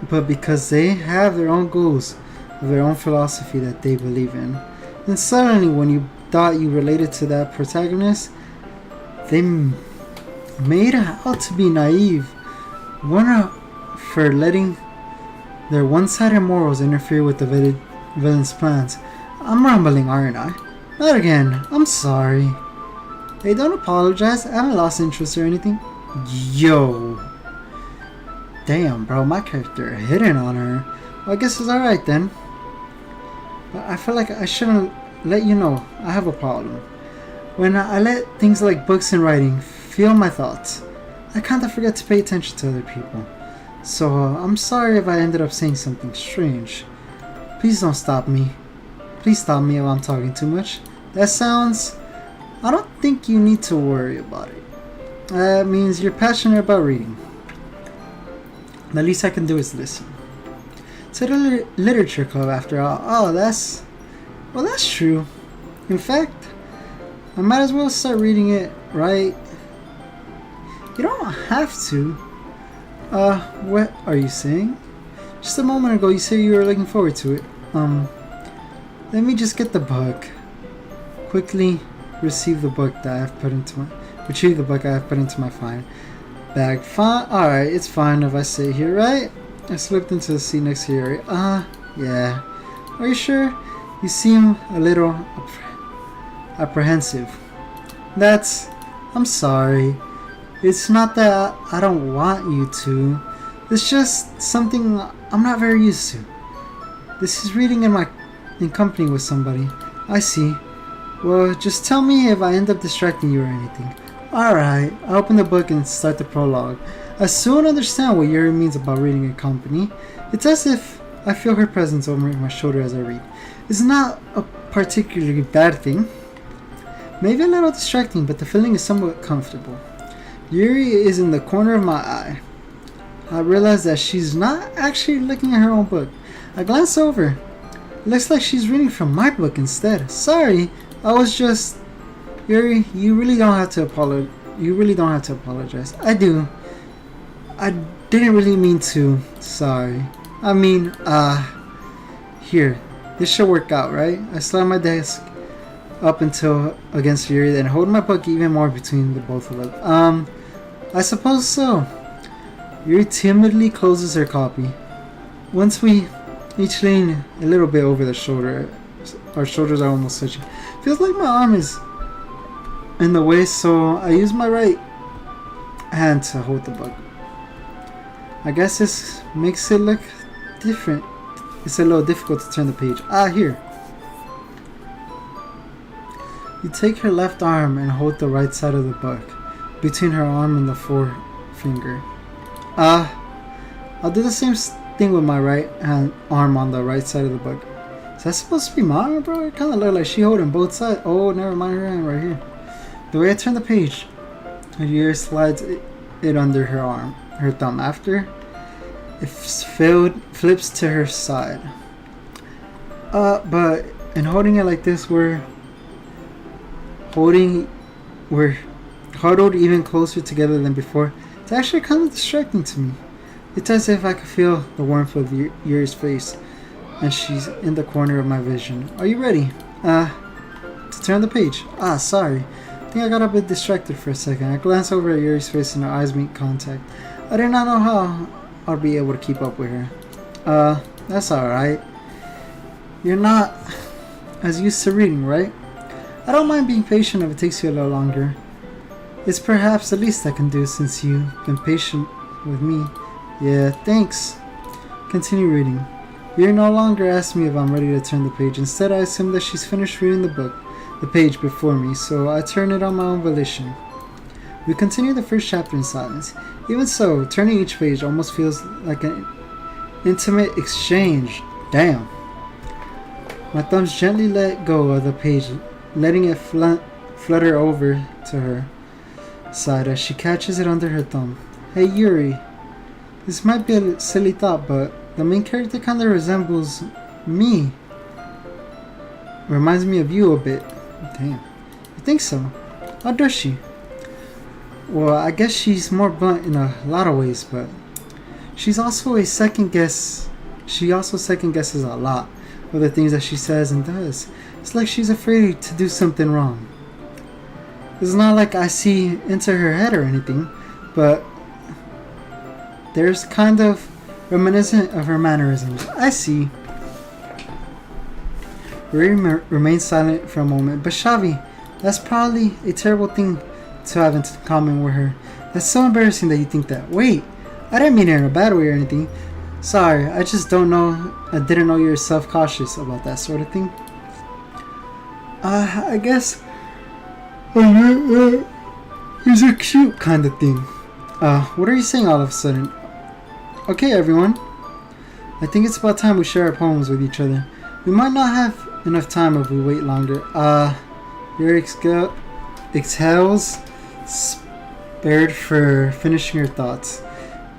but because they have their own goals, their own philosophy that they believe in. And suddenly, when you thought you related to that protagonist, they made out to be naive, for letting their one-sided morals interfere with the villain's plans. I'm rambling, aren't I? Not again. I'm sorry. Hey, don't apologize. I haven't lost interest or anything. Yo. Damn, bro. My character hitting on her. Well, I guess it's alright then. But I feel like I shouldn't let you know I have a problem. When I let things like books and writing feel my thoughts, I kind of forget to pay attention to other people. So I'm sorry if I ended up saying something strange. Please don't stop me. Please stop me if I'm talking too much. I don't think you need to worry about it. That means you're passionate about reading. The least I can do is listen. To the literature club, after all. Oh, that's true. In fact, I might as well start reading it, right? You don't have to. What are you saying? Just a moment ago, you said you were looking forward to it. Let me just get the book. Quickly retrieve the book I have put into my fine bag. Fine. Alright, it's fine if I sit here, right? I slipped into the seat next to Yuri. Yeah. Are you sure? You seem a little apprehensive. I'm sorry. It's not that I don't want you to. It's just something I'm not very used to. This is reading in company with somebody. I see. Well, just tell me if I end up distracting you or anything. Alright, I open the book and start the prologue. I soon understand what Yuri means about reading in company. It's as if I feel her presence over my shoulder as I read. It's not a particularly bad thing. Maybe a little distracting, but the feeling is somewhat comfortable. Yuri is in the corner of my eye. I realize that she's not actually looking at her own book. I glance over. It looks like she's reading from my book instead. Sorry, I was just... Yuri, you really don't have to apologize. You really don't have to apologize. I do. I didn't really mean to. Sorry. I mean, here. This should work out, right? I slam my desk up until against Yuri, then hold my book even more between the both of us. I suppose so. Yuri timidly closes her copy. Once we each lean a little bit over the shoulder, our shoulders are almost touching. Feels like my arm is in the way, so I use my right hand to hold the book. I guess this makes it look different. It's a little difficult to turn the page. Here. You take her left arm and hold the right side of the book between her arm and the forefinger. I'll do the same thing with my right hand arm on the right side of the book. Is that supposed to be my arm, bro? It kind of look like she holding both sides. Oh, never mind, her hand right here. The way I turn the page, her ear slides it under her arm, her thumb. After it flips to her side. But in holding it like this, we're huddled even closer together than before. It's actually kind of distracting to me. It's as if I could feel the warmth of Yuri's face, and she's in the corner of my vision. Are you ready? To turn the page. Sorry. I think I got a bit distracted for a second. I glance over at Yuri's face and our eyes meet contact. I did not know how I'll be able to keep up with her. That's alright. You're not as used to reading, right? I don't mind being patient if it takes you a little longer. It's perhaps the least I can do since you've been patient with me. Yeah, thanks. Continue reading. Yuri no longer asks me if I'm ready to turn the page. Instead, I assume that she's finished reading the page before me, so I turn it on my own volition. We continue the first chapter in silence. Even so, turning each page almost feels like an intimate exchange. Damn. My thumbs gently let go of the page, letting it flutter over to her side as she catches it under her thumb. Hey Yuri, this might be a silly thought, but the main character kind of resembles me. Reminds me of you a bit. Damn. You think so? How does she? Well, I guess she's more blunt in a lot of ways, but she also second guesses a lot of the things that she says and does. It's like she's afraid to do something wrong. It's not like I see into her head or anything, but there's kind of reminiscent of her mannerisms. I see. Riri remains silent for a moment, but Shavi, that's probably a terrible thing to have in common with her. That's so embarrassing that you think that. Wait, I didn't mean it in a bad way or anything. Sorry, I just didn't know you were self-cautious about that sort of thing. I guess he's a cute kind of thing. What are you saying all of a sudden? Okay, everyone. I think it's about time we share our poems with each other. We might not have enough time if we wait longer. Your exhales, spared for finishing your thoughts.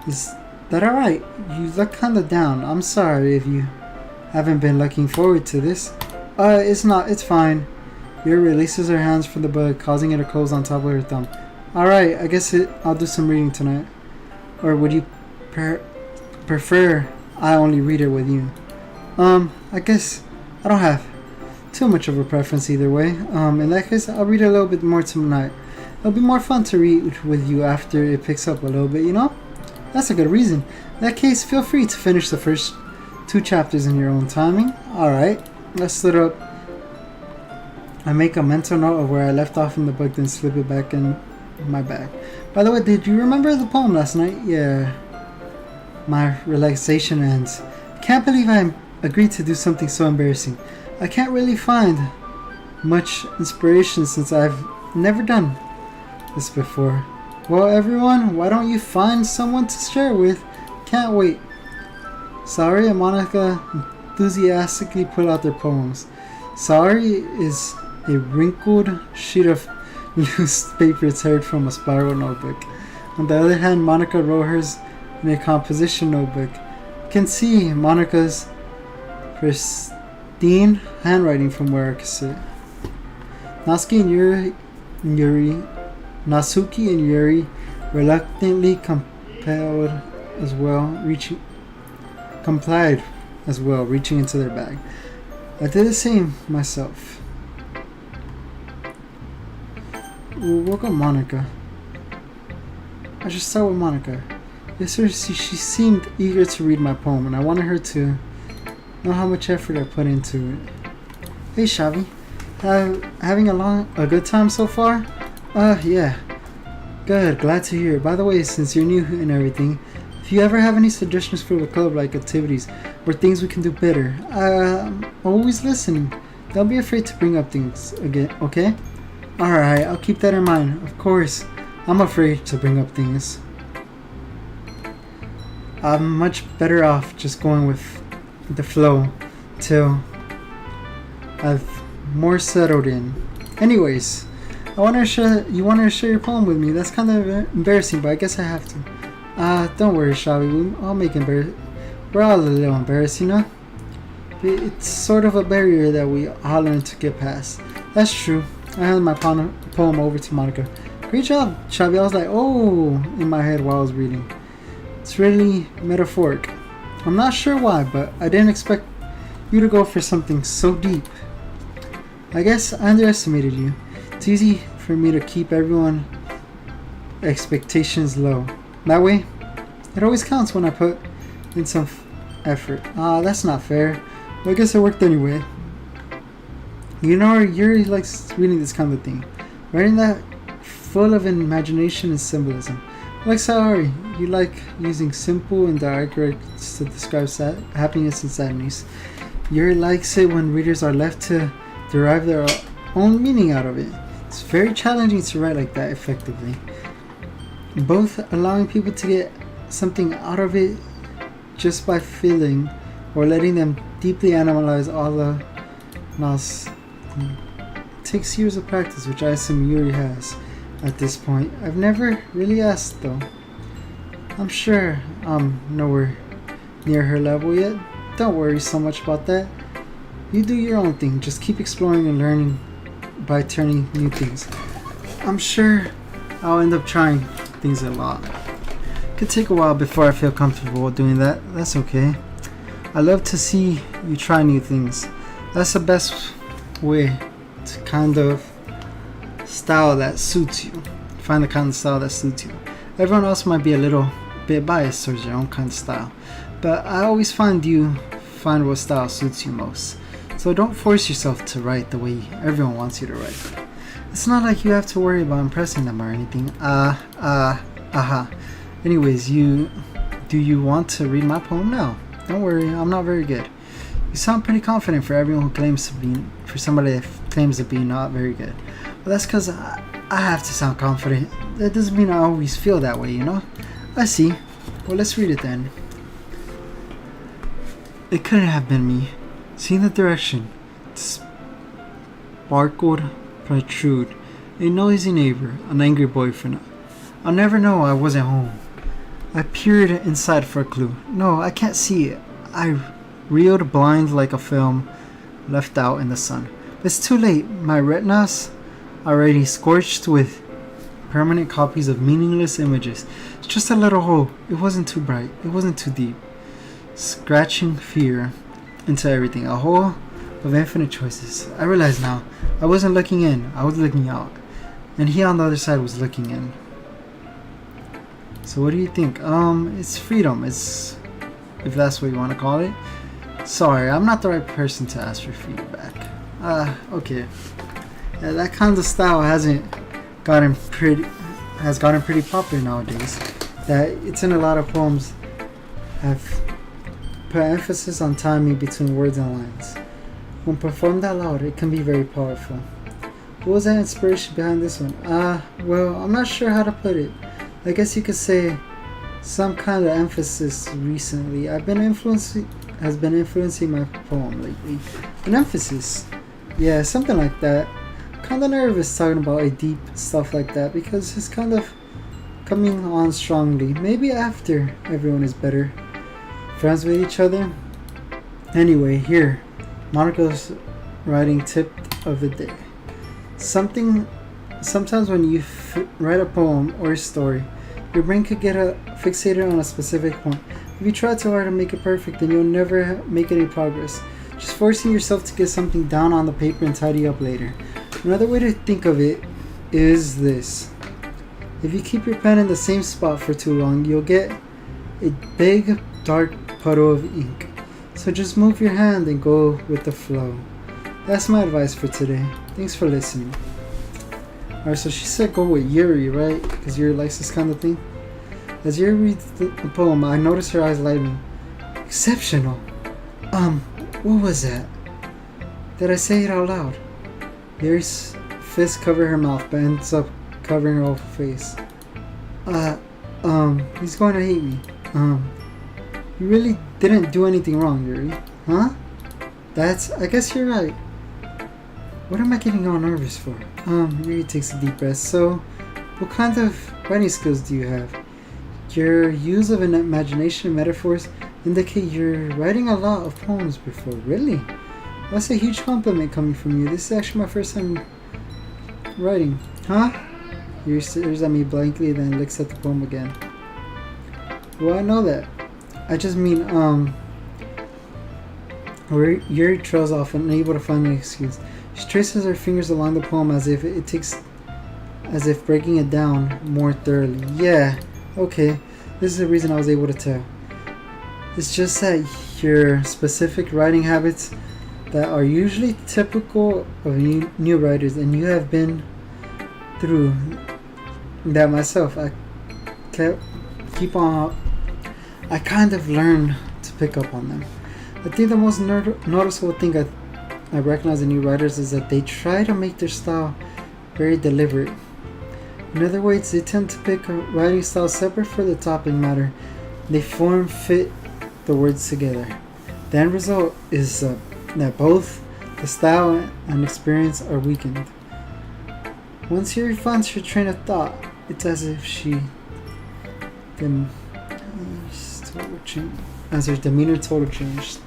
Is that alright? You look kinda down. I'm sorry if you haven't been looking forward to this. It's not. It's fine. Yuri releases her hands from the book, causing it to close on top of her thumb. Alright, I guess I'll do some reading tonight. Or would you prefer I only read it with you? I guess I don't have too much of a preference either way. In that case, I'll read a little bit more tonight. It'll be more fun to read with you after it picks up a little bit, you know? That's a good reason. In that case, feel free to finish the first 2 chapters in your own timing. Alright, let's split up. I make a mental note of where I left off in the book, then slip it back in my bag. By the way, did you remember the poem last night? Yeah. My relaxation ends. Can't believe I agreed to do something so embarrassing. I can't really find much inspiration since I've never done this before. Well, everyone, why don't you find someone to share with? Can't wait. Sorry and Monica enthusiastically pull out their poems. Sorry is a wrinkled sheet of loose paper teared from a spiral notebook. On the other hand, Monica wrote hers in a composition notebook. You can see Monica's pristine handwriting from where I could sit. Natsuki and Yuri Natsuki and Yuri reluctantly complied as well, reaching into their bag. I did the same myself. We'll go Monica. I should start with Monica. Yesterday she seemed eager to read my poem, and I wanted her to know how much effort I put into it. Hey Shavi, having a good time so far? Yeah. Good, glad to hear. By the way, since you're new and everything, if you ever have any suggestions for the club, like activities or things we can do better, I'm always listening. Don't be afraid to bring up things again, okay? Alright, I'll keep that in mind. Of course, I'm afraid to bring up things. I'm much better off just going with the flow till I've more settled in. Anyways, you wanted to share your poem with me. That's kind of embarrassing, but I guess I have to. Don't worry, Shavi. I'll make it we're all a little embarrassed, you know? It's sort of a barrier that we all learn to get past. That's true. I handed my poem over to Monica. Great job, Shavi. I was like, oh, in my head while I was reading. It's really metaphoric. I'm not sure why, but I didn't expect you to go for something so deep. I guess I underestimated you. It's easy for me to keep everyone's expectations low. That way, it always counts when I put in some effort. That's not fair. But I guess it worked anyway. You know, Yuri likes reading this kind of thing. Writing that full of imagination and symbolism. Like Saori, you like using simple and direct words to describe happiness and sadness. Yuri likes it when readers are left to derive their own meaning out of it. It's very challenging to write like that effectively. Both allowing people to get something out of it just by feeling, or letting them deeply analyze all the knots. It takes years of practice, which I assume Yuri has at this point. I've never really asked though. I'm sure I'm nowhere near her level yet. Don't worry so much about that. You do your own thing. Just keep exploring and learning by turning new things. I'm sure I'll end up trying things a lot. Could take a while before I feel comfortable doing that. That's okay. I love to see you try new things. That's the best way to kind of style that suits you. Find the kind of style that suits you. Everyone else might be a little bit biased towards your own kind of style, but I always find what style suits you most. So don't force yourself to write the way everyone wants you to write. It's not like you have to worry about impressing them or anything. Anyways, do you want to read my poem now? Don't worry, I'm not very good. You sound pretty confident for somebody that claims to be not very good. But that's because I have to sound confident. That doesn't mean I always feel that way, you know? I see. Well, let's read it then. It couldn't have been me. Seeing the direction, sparkled protrude, a noisy neighbor, an angry boyfriend. I'll never know I wasn't home. I peered inside for a clue. No, I can't see it. I reeled blind like a film left out in the sun. It's too late. My retinas already scorched with permanent copies of meaningless images. It's just a little hole. It wasn't too bright. It wasn't too deep. Scratching fear into everything. A hole of infinite choices. I realize now. I wasn't looking in. I was looking out. And he on the other side was looking in. So what do you think? It's freedom. If that's what you want to call it. Sorry, I'm not the right person to ask for feedback. Okay. Yeah, that kind of style has gotten pretty popular nowadays. That it's in a lot of poems. Have put emphasis on timing between words and lines. When performed out loud, it can be very powerful. What was that inspiration behind this one? Well, I'm not sure how to put it. I guess you could say some kind of emphasis recently. Has been influencing my poem lately. An emphasis. Yeah, something like that. Kinda nervous talking about deep stuff like that because it's kind of coming on strongly. Maybe after everyone is better friends with each other. Anyway, here, Monica's writing tip of the day. Something Sometimes when you write a poem or a story, your brain could get fixated on a specific point. If you try too hard to make it perfect, then you'll never make any progress. Just forcing yourself to get something down on the paper and tidy up later. Another way to think of it is this. If you keep your pen in the same spot for too long, you'll get a big, dark puddle of ink. So just move your hand and go with the flow. That's my advice for today. Thanks for listening. Alright, so she said go with Yuri, right? Because Yuri likes this kind of thing. As Yuri reads the poem, I notice her eyes lighting. Exceptional. What was that? Did I say it out loud? Yuri's fist covers her mouth, but ends up covering her whole face. He's going to hate me. You really didn't do anything wrong, Yuri. Huh? I guess you're right. What am I getting all nervous for? Yuri takes a deep breath. So, what kind of writing skills do you have? Your use of an imagination and metaphors indicate you're writing a lot of poems before. Really? That's a huge compliment coming from you. This is actually my first time writing. Huh? Yuri stares at me blankly, then looks at the poem again. Well, I know that. I just mean, Yuri trails off, unable to find an excuse. She traces her fingers along the poem as if breaking it down more thoroughly. Yeah, okay. This is the reason I was able to tell. It's just that your specific writing habits that are usually typical of new writers, and you have been through that myself. I kind of learned to pick up on them. I think the most noticeable thing I recognize in new writers is that they try to make their style very deliberate. In other words, they tend to pick a writing style separate for the topic matter. They fit the words together. The end result is that both the style and experience are weakened. Once Yuri finds her train of thought, it's as if as her demeanor totally changed.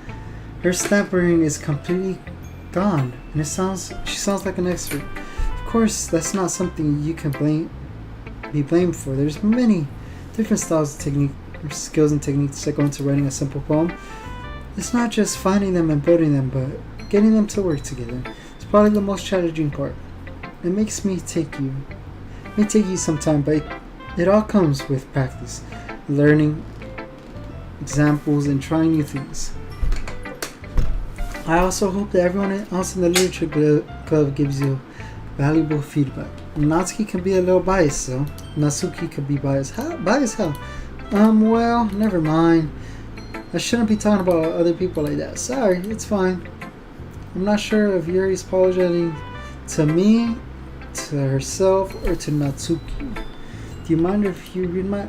Her stammering is completely gone, and she sounds like an expert. Of course, that's not something you can be blamed for. There's many different skills and techniques that go into writing a simple poem. It's not just finding them and building them, but getting them to work together. It's probably the most challenging part. It may take you some time, but it all comes with practice, learning, examples, and trying new things. I also hope that everyone else in the literature club gives you valuable feedback. Natsuki can be a little biased, so Natsuki could be biased. Biased hell. Well, never mind. I shouldn't be talking about other people like that. Sorry, it's fine. I'm not sure if Yuri's apologizing to me, to herself, or to Natsuki. Do I mind if you read my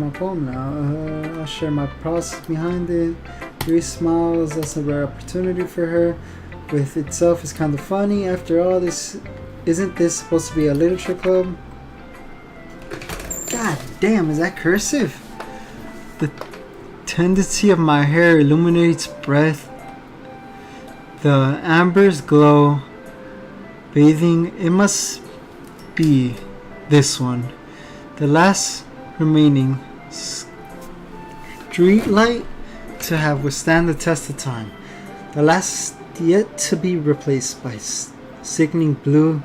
poem now? I'll share my process behind it. Yuri smiles. That's a rare opportunity for her. With itself, it's kind of funny. After all, isn't this supposed to be a literature club? God damn, is that cursive? The tendency of my hair illuminates breath. The ambers glow. Bathing. It must be this one. The last remaining street light to have withstand the test of time. The last yet to be replaced by sickening blue,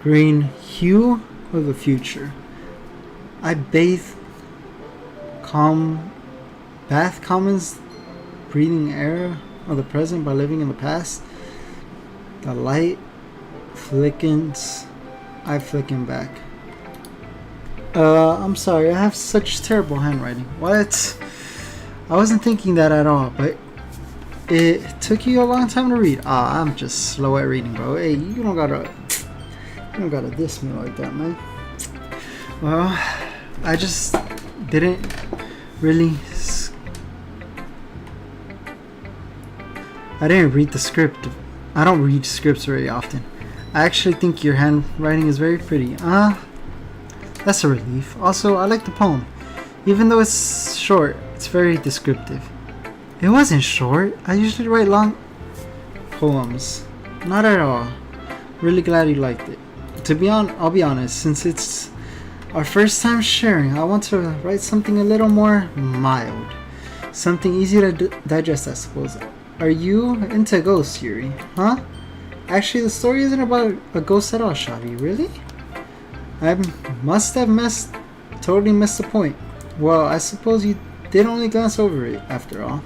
green hue of the future. I bath commons breathing air of the present by living in the past. The light flickens, I flicken back. I'm sorry, I have such terrible handwriting. What? I wasn't thinking that at all, but it took you a long time to read. I'm just slow at reading, bro. Hey, you don't gotta diss me like that, man. Well, I just didn't really. I didn't read the script. I don't read scripts very often. I actually think your handwriting is very pretty. That's a relief. Also, I like the poem. Even though it's short, it's very descriptive. It wasn't short. I usually write long poems. Not at all. Really glad you liked it. I'll be honest, since it's our first time sharing, I want to write something a little more mild. Something easy to digest, I suppose. Are you into ghosts, Yuri? Huh? Actually, the story isn't about a ghost at all, Shavi. Really? I must have totally missed the point. Well, I suppose you did only glance over it, after all.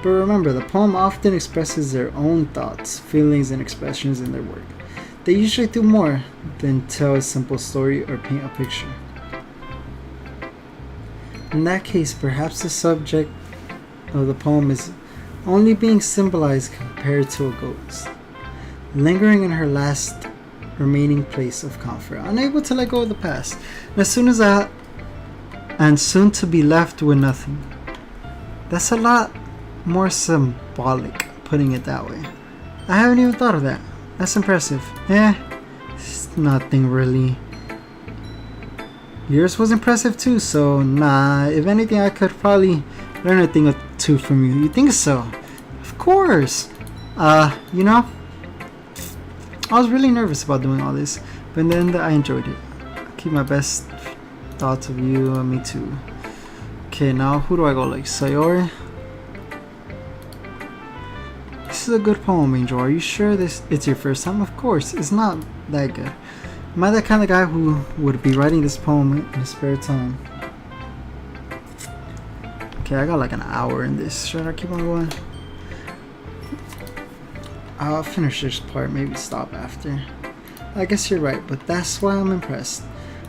But remember, the poem often expresses their own thoughts, feelings, and expressions in their work. They usually do more than tell a simple story or paint a picture. In that case, perhaps the subject of the poem is only being symbolized compared to a ghost, lingering in her last remaining place of comfort, unable to let go of the past, and soon to be left with nothing. That's a lot more symbolic, putting it that way. I haven't even thought of that. That's impressive. It's nothing really. Yours was impressive too, so nah, if anything I could probably learn a thing or two from you. You think so? Of course. You know, I was really nervous about doing all this, but in the end I enjoyed it. I keep my best thoughts of you, me too. Okay, now who do I go like? Sayori? This is a good poem, Angel. Are you sure it's your first time? Of course, it's not that good. Am I that kind of guy who would be writing this poem in his spare time? Okay, I got like an hour in this. Should I keep on going? I'll finish this part, maybe stop after. I guess you're right, but that's why I'm impressed.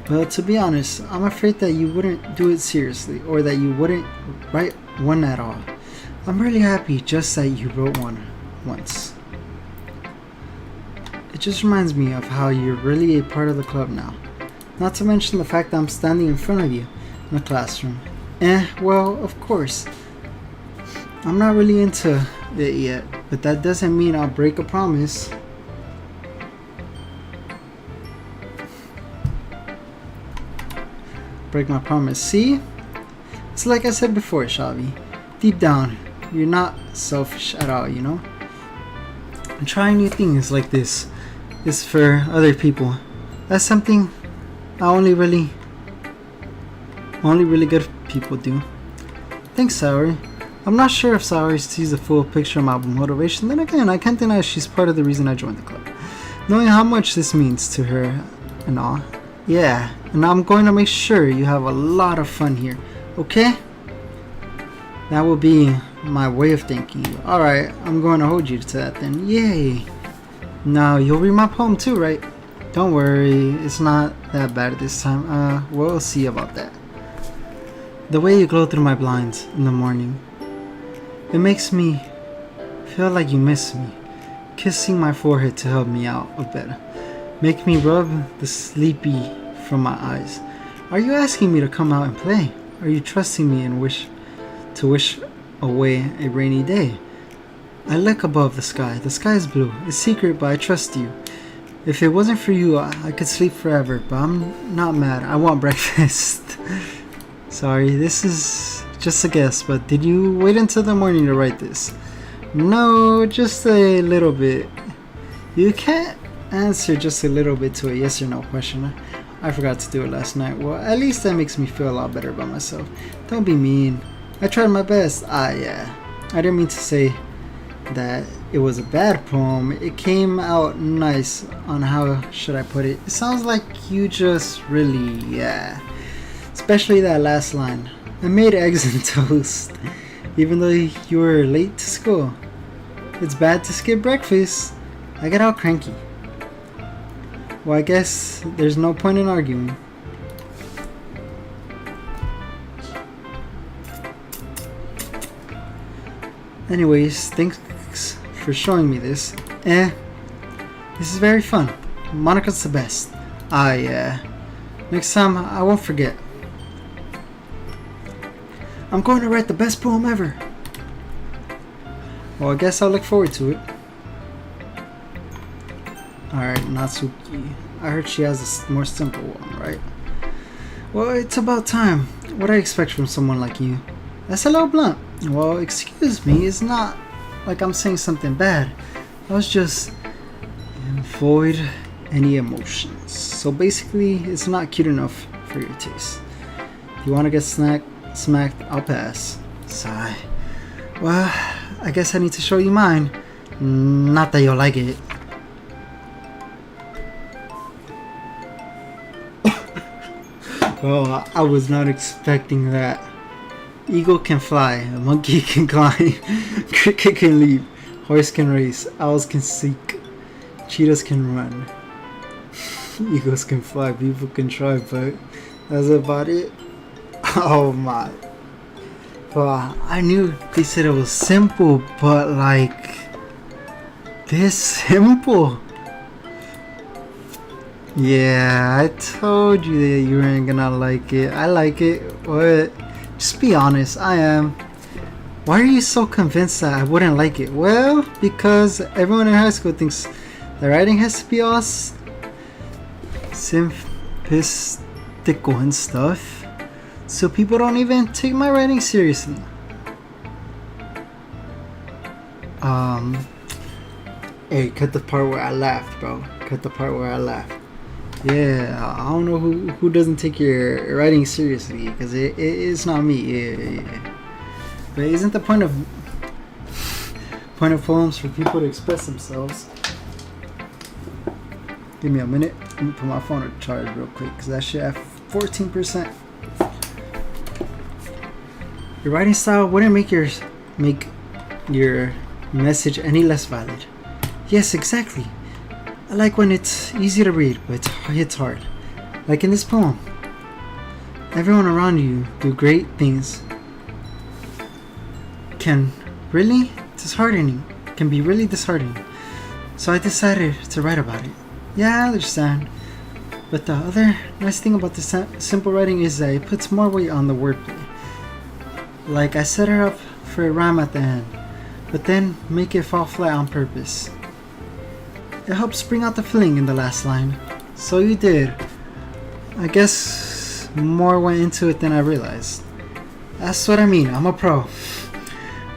Well, to be honest, I'm afraid that you wouldn't do it seriously, or that you wouldn't write one at all. I'm really happy just that you wrote one once. It just reminds me of how you're really a part of the club now. Not to mention the fact that I'm standing in front of you in the classroom. Well, of course. I'm not really into it yet, but that doesn't mean I'll break a promise. Break my promise. See? It's like I said before, Shavi. Deep down, you're not selfish at all, you know? And trying new things like this is for other people. That's something only really good people do. Thanks, Saori. I'm not sure if Saori sees the full picture of my motivation. Then again, I can't deny she's part of the reason I joined the club. Knowing how much this means to her and all. Yeah, and I'm going to make sure you have a lot of fun here. Okay? That will be my way of thanking you. Alright, I'm going to hold you to that then. Yay! Now, you'll read my poem too, right? Don't worry, it's not that bad this time. We'll see about that. The way you glow through my blinds in the morning, it makes me feel like you miss me. Kissing my forehead to help me out a bit. Make me rub the sleepy from my eyes. Are you asking me to come out and play? Are you trusting me and wish away a rainy day? I look above the sky. The sky is blue. It's secret, but I trust you. If it wasn't for you, I could sleep forever, but I'm not mad. I want breakfast. Sorry, this is just a guess, but did you wait until the morning to write this? No, just a little bit. You can't answer just a little bit to a yes or no question. I forgot to do it last night. Well, at least that makes me feel a lot better about myself. Don't be mean. I tried my best. Yeah. I didn't mean to say that it was a bad poem. It came out nice on how should I put it. It sounds like you just really, yeah. Especially that last line. I made eggs and toast, even though you were late to school. It's bad to skip breakfast. I get all cranky. Well, I guess there's no point in arguing. Anyways, thanks for showing me this. This is very fun. Monica's the best. Yeah. Next time, I won't forget. I'm going to write the best poem ever. Well, I guess I'll look forward to it. Alright, Natsuki. I heard she has a more simple one, right? Well, it's about time. What do I expect from someone like you? That's a little blunt. Well, excuse me, it's not like I'm saying something bad. I was just void any emotions. So basically, it's not cute enough for your taste. If you want to get smacked, I'll pass. Sigh. Well, I guess I need to show you mine. Not that you'll like it. Oh, I was not expecting that. Eagle can fly, a monkey can climb, cricket can leap, horse can race, owls can seek, cheetahs can run. Eagles can fly, people can try, but that's about it. Oh my. Well, I knew they said it was simple, but like this simple. Yeah, I told you that you weren't gonna like it. I like it. What? Just be honest, I am. Why are you so convinced that I wouldn't like it? Well, because everyone in high school thinks the writing has to be all sophistical and stuff. So people don't even take my writing seriously. Hey, cut the part where I laughed, bro. Cut the part where I laughed. Yeah, I don't know who doesn't take your writing seriously, because it's not me. Yeah. But isn't the point of poems for people to express themselves? Give me a minute. Let me put my phone on charge real quick, because that shit at 14%. Your writing style wouldn't make your message any less valid. Yes, exactly. I like when it's easy to read, but it's hard. Like in this poem. Everyone around you do great things. Can be really disheartening. So I decided to write about it. Yeah, I understand. But the other nice thing about the simple writing is that it puts more weight on the wordplay. Like I set her up for a rhyme at the end, but then make it fall flat on purpose. It helps bring out the feeling in the last line. So you did. I guess more went into it than I realized. That's what I mean. I'm a pro.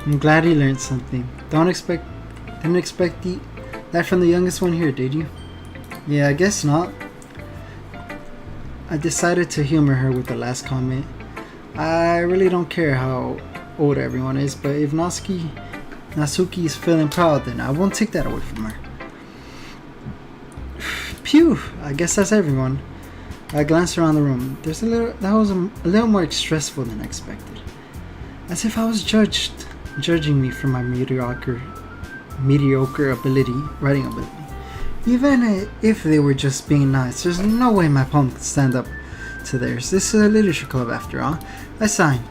I'm glad you learned something. Didn't expect that from the youngest one here, did you? Yeah, I guess not. I decided to humor her with the last comment. I really don't care how old everyone is, but if Natsuki is feeling proud, then I won't take that away from her. Phew, I guess that's everyone. I glanced around the room. That was a little more stressful than I expected. As if I was judging me for my mediocre writing ability. Even if they were just being nice, there's no way my poem could stand up to theirs. This is a literature club after all. I signed.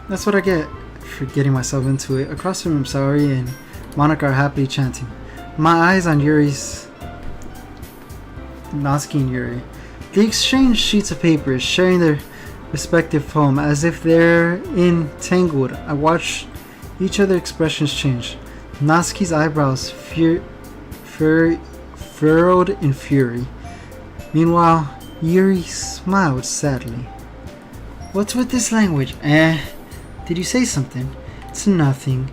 That's what I get for getting myself into it. Across the room, Saori and Monica are happily chanting. My eyes on Natsuki and Yuri. They exchange sheets of paper, sharing their respective poem as if they're entangled. I watch each other's expressions change. Natsuki's eyebrows furrowed in fury. Meanwhile, Yuri smiled sadly. What's with this language? Did you say something? It's nothing.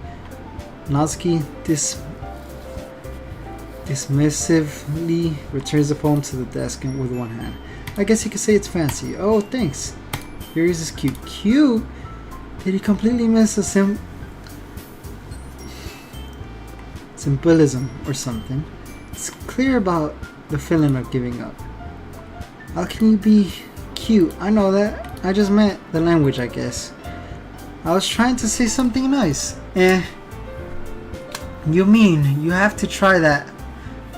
Natsuki dismissively returns the poem to the desk with one hand. I guess you could say it's fancy. Oh, thanks. Yuri's is cute. Cute? Did he completely miss the symbolism or something? It's clear about the feeling of giving up. How can you be cute? I know that. I just meant the language, I guess. I was trying to say something nice. You mean you have to try that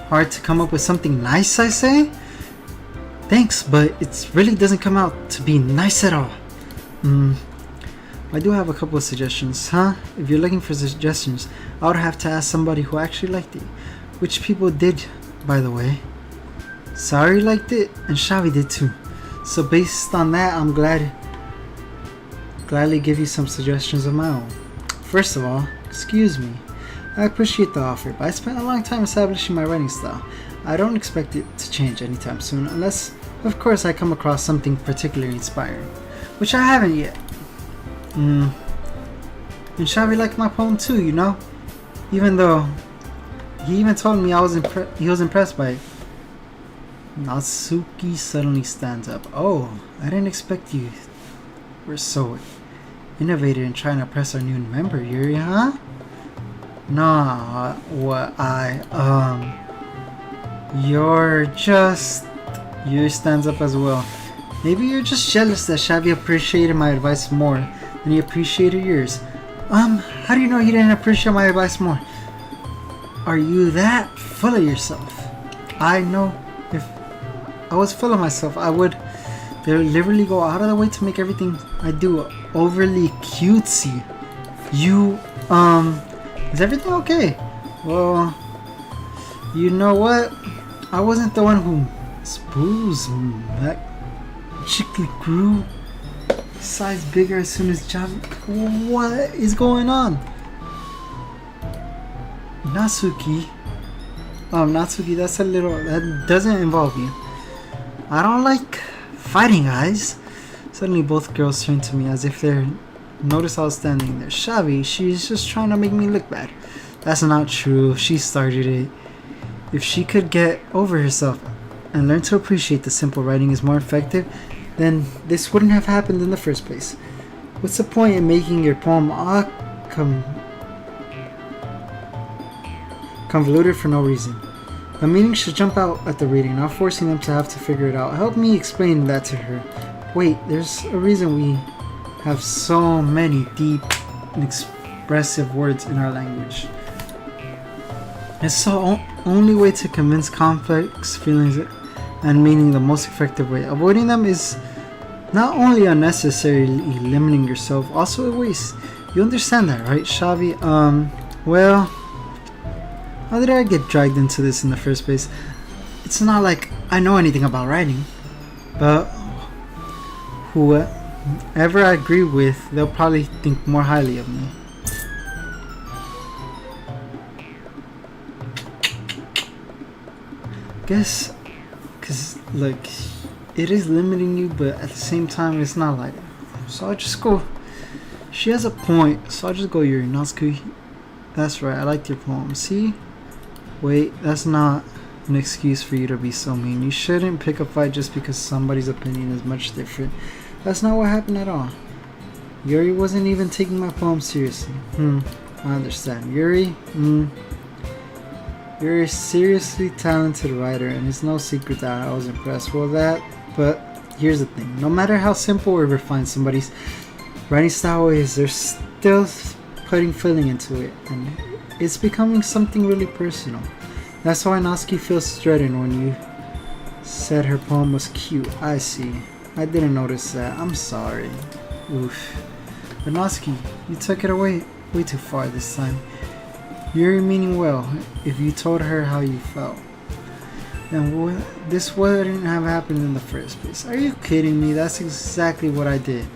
hard to come up with something nice, I say? Thanks, but it really doesn't come out to be nice at all. I do have a couple of suggestions, huh? If you're looking for suggestions, I would have to ask somebody who actually liked it. Which people did, by the way. Saori liked it, and Shavi did too. So based on that, I'm gladly give you some suggestions of my own. First of all, excuse me. I appreciate the offer, but I spent a long time establishing my writing style. I don't expect it to change anytime soon, unless, of course, I come across something particularly inspiring. Which I haven't yet. And Shavi liked my poem too, you know? Even though he even told me he was impressed by it. Natsuki suddenly stands up. Oh, I didn't expect you. We're so innovative in trying to press our new member, Yuri, huh? Nah, you're just... Yuri stands up as well. Maybe you're just jealous that Xavi appreciated my advice more than he appreciated yours. How do you know he didn't appreciate my advice more? Are you that full of yourself? I know if I was full of myself, I would deliberately go out of the way to make everything I do overly cutesy. You, is everything okay? Well, you know what? I wasn't the one who sprues magically grew size bigger as soon as Xavi. What is going on? Natsuki, that doesn't involve you. I don't like fighting, guys. Suddenly both girls turn to me as if they're notice I was standing there. Xavi, she's just trying to make me look bad. That's not true. She started it. If she could get over herself and learn to appreciate the simple writing is more effective, then this wouldn't have happened in the first place. What's the point in making your poem convoluted for no reason? The meaning should jump out at the reading, not forcing them to have to figure it out. Help me explain that to her. Wait, there's a reason we have so many deep and expressive words in our language. It's the only way to convince complex feelings and meaning the most effective way. Avoiding them is not only unnecessarily limiting yourself, also a waste. You understand that, right, Xavi? Well, how did I get dragged into this in the first place? It's not like I know anything about writing, but whoever I agree with, they'll probably think more highly of me. Guess, cause like, it is limiting you, but at the same time, it's not like. So I'll just go. She has a point, so I'll just go Yuri. Natsuki. That's right, I liked your poem. See? Wait, that's not an excuse for you to be so mean. You shouldn't pick a fight just because somebody's opinion is much different. That's not what happened at all. Yuri wasn't even taking my poem seriously. I understand. Yuri, you're a seriously talented writer, and it's no secret that I was impressed with that. But here's the thing. No matter how simple or refined somebody's writing style is, they're still putting feeling into it, and it's becoming something really personal. That's why Natsuki feels threatened when you said her poem was cute. I see. I didn't notice that. I'm sorry. Oof. But Natsuki, you took it away way too far this time. You're meaning well. If you told her how you felt, then this wouldn't have happened in the first place. Are you kidding me? That's exactly what I did.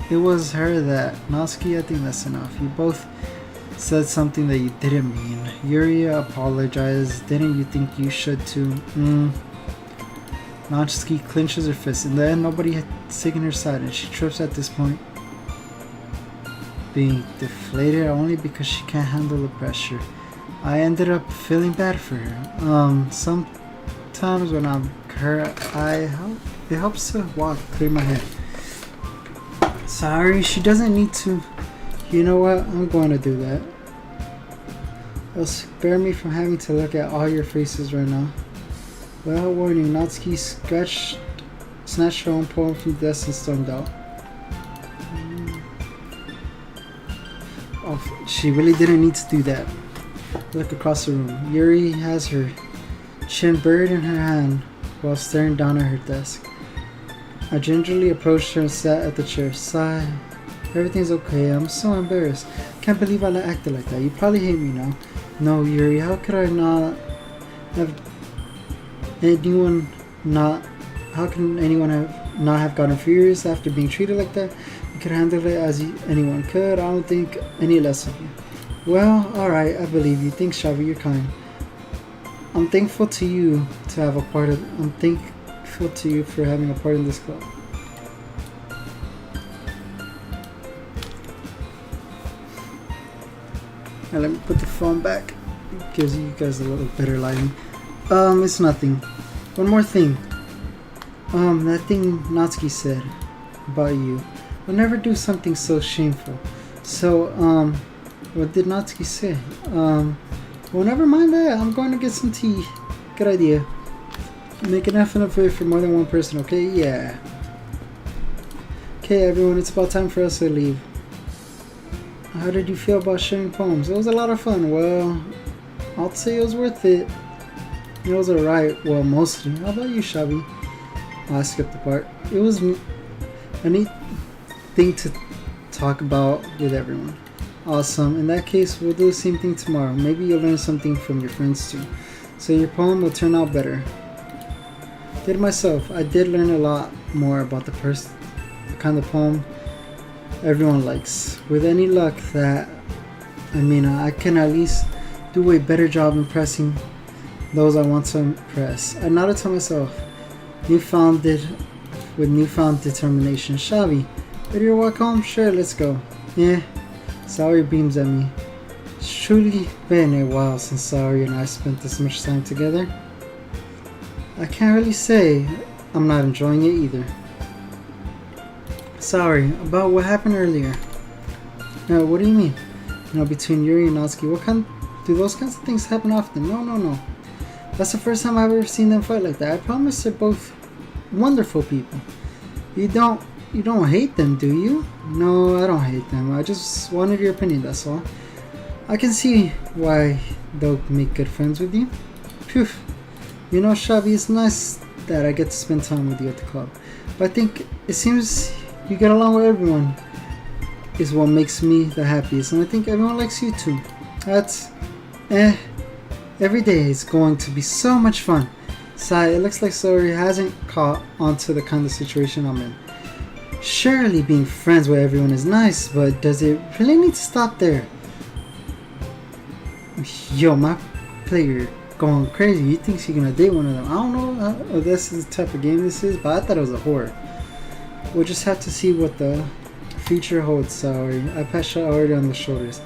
It was her that... Natsuki, I think that's enough. You both said something that you didn't mean. Yuri apologized. Didn't you think you should too? Natsuki clenches her fist. In the end, nobody had taken her side, and she trips at this point, being deflated only because she can't handle the pressure. I ended up feeling bad for her. Sometimes when I'm hurt, it helps to clear my head. Sorry, she doesn't need to. You know what? I'm going to do that. It'll spare me from having to look at all your faces right now. Without warning, Natsuki snatched her own poem from the desk and stormed out. Oh, she really didn't need to do that. Look across the room. Yuri has her chin buried in her hand while staring down at her desk. I gingerly approached her and sat at the chair. Sigh. Everything's okay. I'm so embarrassed. Can't believe I acted like that. You probably hate me now. No, Yuri, how could I not have anyone not... How can anyone not have gotten furious after being treated like that? You could handle it as anyone could. I don't think any less of you. Well, alright, I believe you. Thanks, Xavi, you're kind. I'm thankful to you to have a part of... I'm thankful to you for having a part in this club. Now let me put the phone back. It gives you guys a little better lighting. It's nothing. one more thing. That thing Natsuki said about you. I'll never do something so shameful. So, what did Natsuki say? Well, never mind that. I'm going to get some tea. Good idea. Make enough food for more than one person, okay? Yeah. Okay, everyone, it's about time for us to leave. How did you feel about sharing poems? It was a lot of fun. Well, I'll say it was worth it. It was alright. Well, mostly. How about you, Shabi? I skipped the part. It was a neat thing to talk about with everyone. Awesome. In that case, we'll do the same thing tomorrow. Maybe you'll learn something from your friends too. So your poem will turn out better. Did myself. I did learn a lot more about the kind of poem everyone likes. With any luck I can at least do a better job impressing those I want to impress. I nodded to myself, newfound determination. Shavi, ready to walk home? Sure, let's go. Yeah. Saori beams at me. It's truly been a while since Saori and I spent this much time together. I can't really say I'm not enjoying it either. Sorry, about what happened earlier. No, what do you mean? Between Yuri and Natsuki, do those kinds of things happen often? No. That's the first time I've ever seen them fight like that. I promise they're both wonderful people. You don't hate them, do you? No, I don't hate them. I just wanted your opinion, that's all. I can see why they'll make good friends with you. Phew. Shabi, it's nice that I get to spend time with you at the club. But I think it seems you get along with everyone is what makes me the happiest. And I think everyone likes you too. Every day is going to be so much fun. Sigh, it looks like Saori hasn't caught onto the kind of situation I'm in. Surely being friends with everyone is nice, but does it really need to stop there? Yo, my player going crazy. He thinks he's gonna date one of them. I don't know if this is the type of game this is, but I thought it was a horror. We'll just have to see what the future holds, Saori. I pat Saori on the shoulders.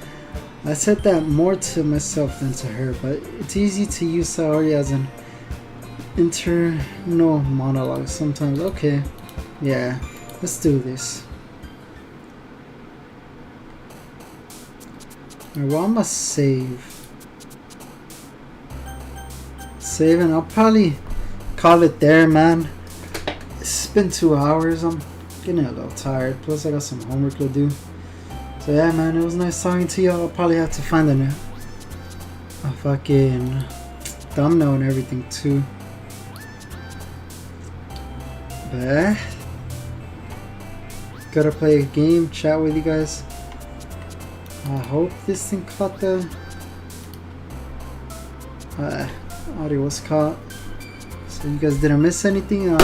I said that more to myself than to her, but it's easy to use Saori as an internal monologue sometimes. Okay, yeah, let's do this. Alright, well, I must save. And I'll probably call it there, man. It's been 2 hours. I'm getting a little tired. Plus, I got some homework to do. So yeah, man, it was nice talking to you. I'll probably have to find a fucking thumbnail and everything too. But gotta play a game, chat with you guys. I hope this thing caught the audio was caught, so you guys didn't miss anything.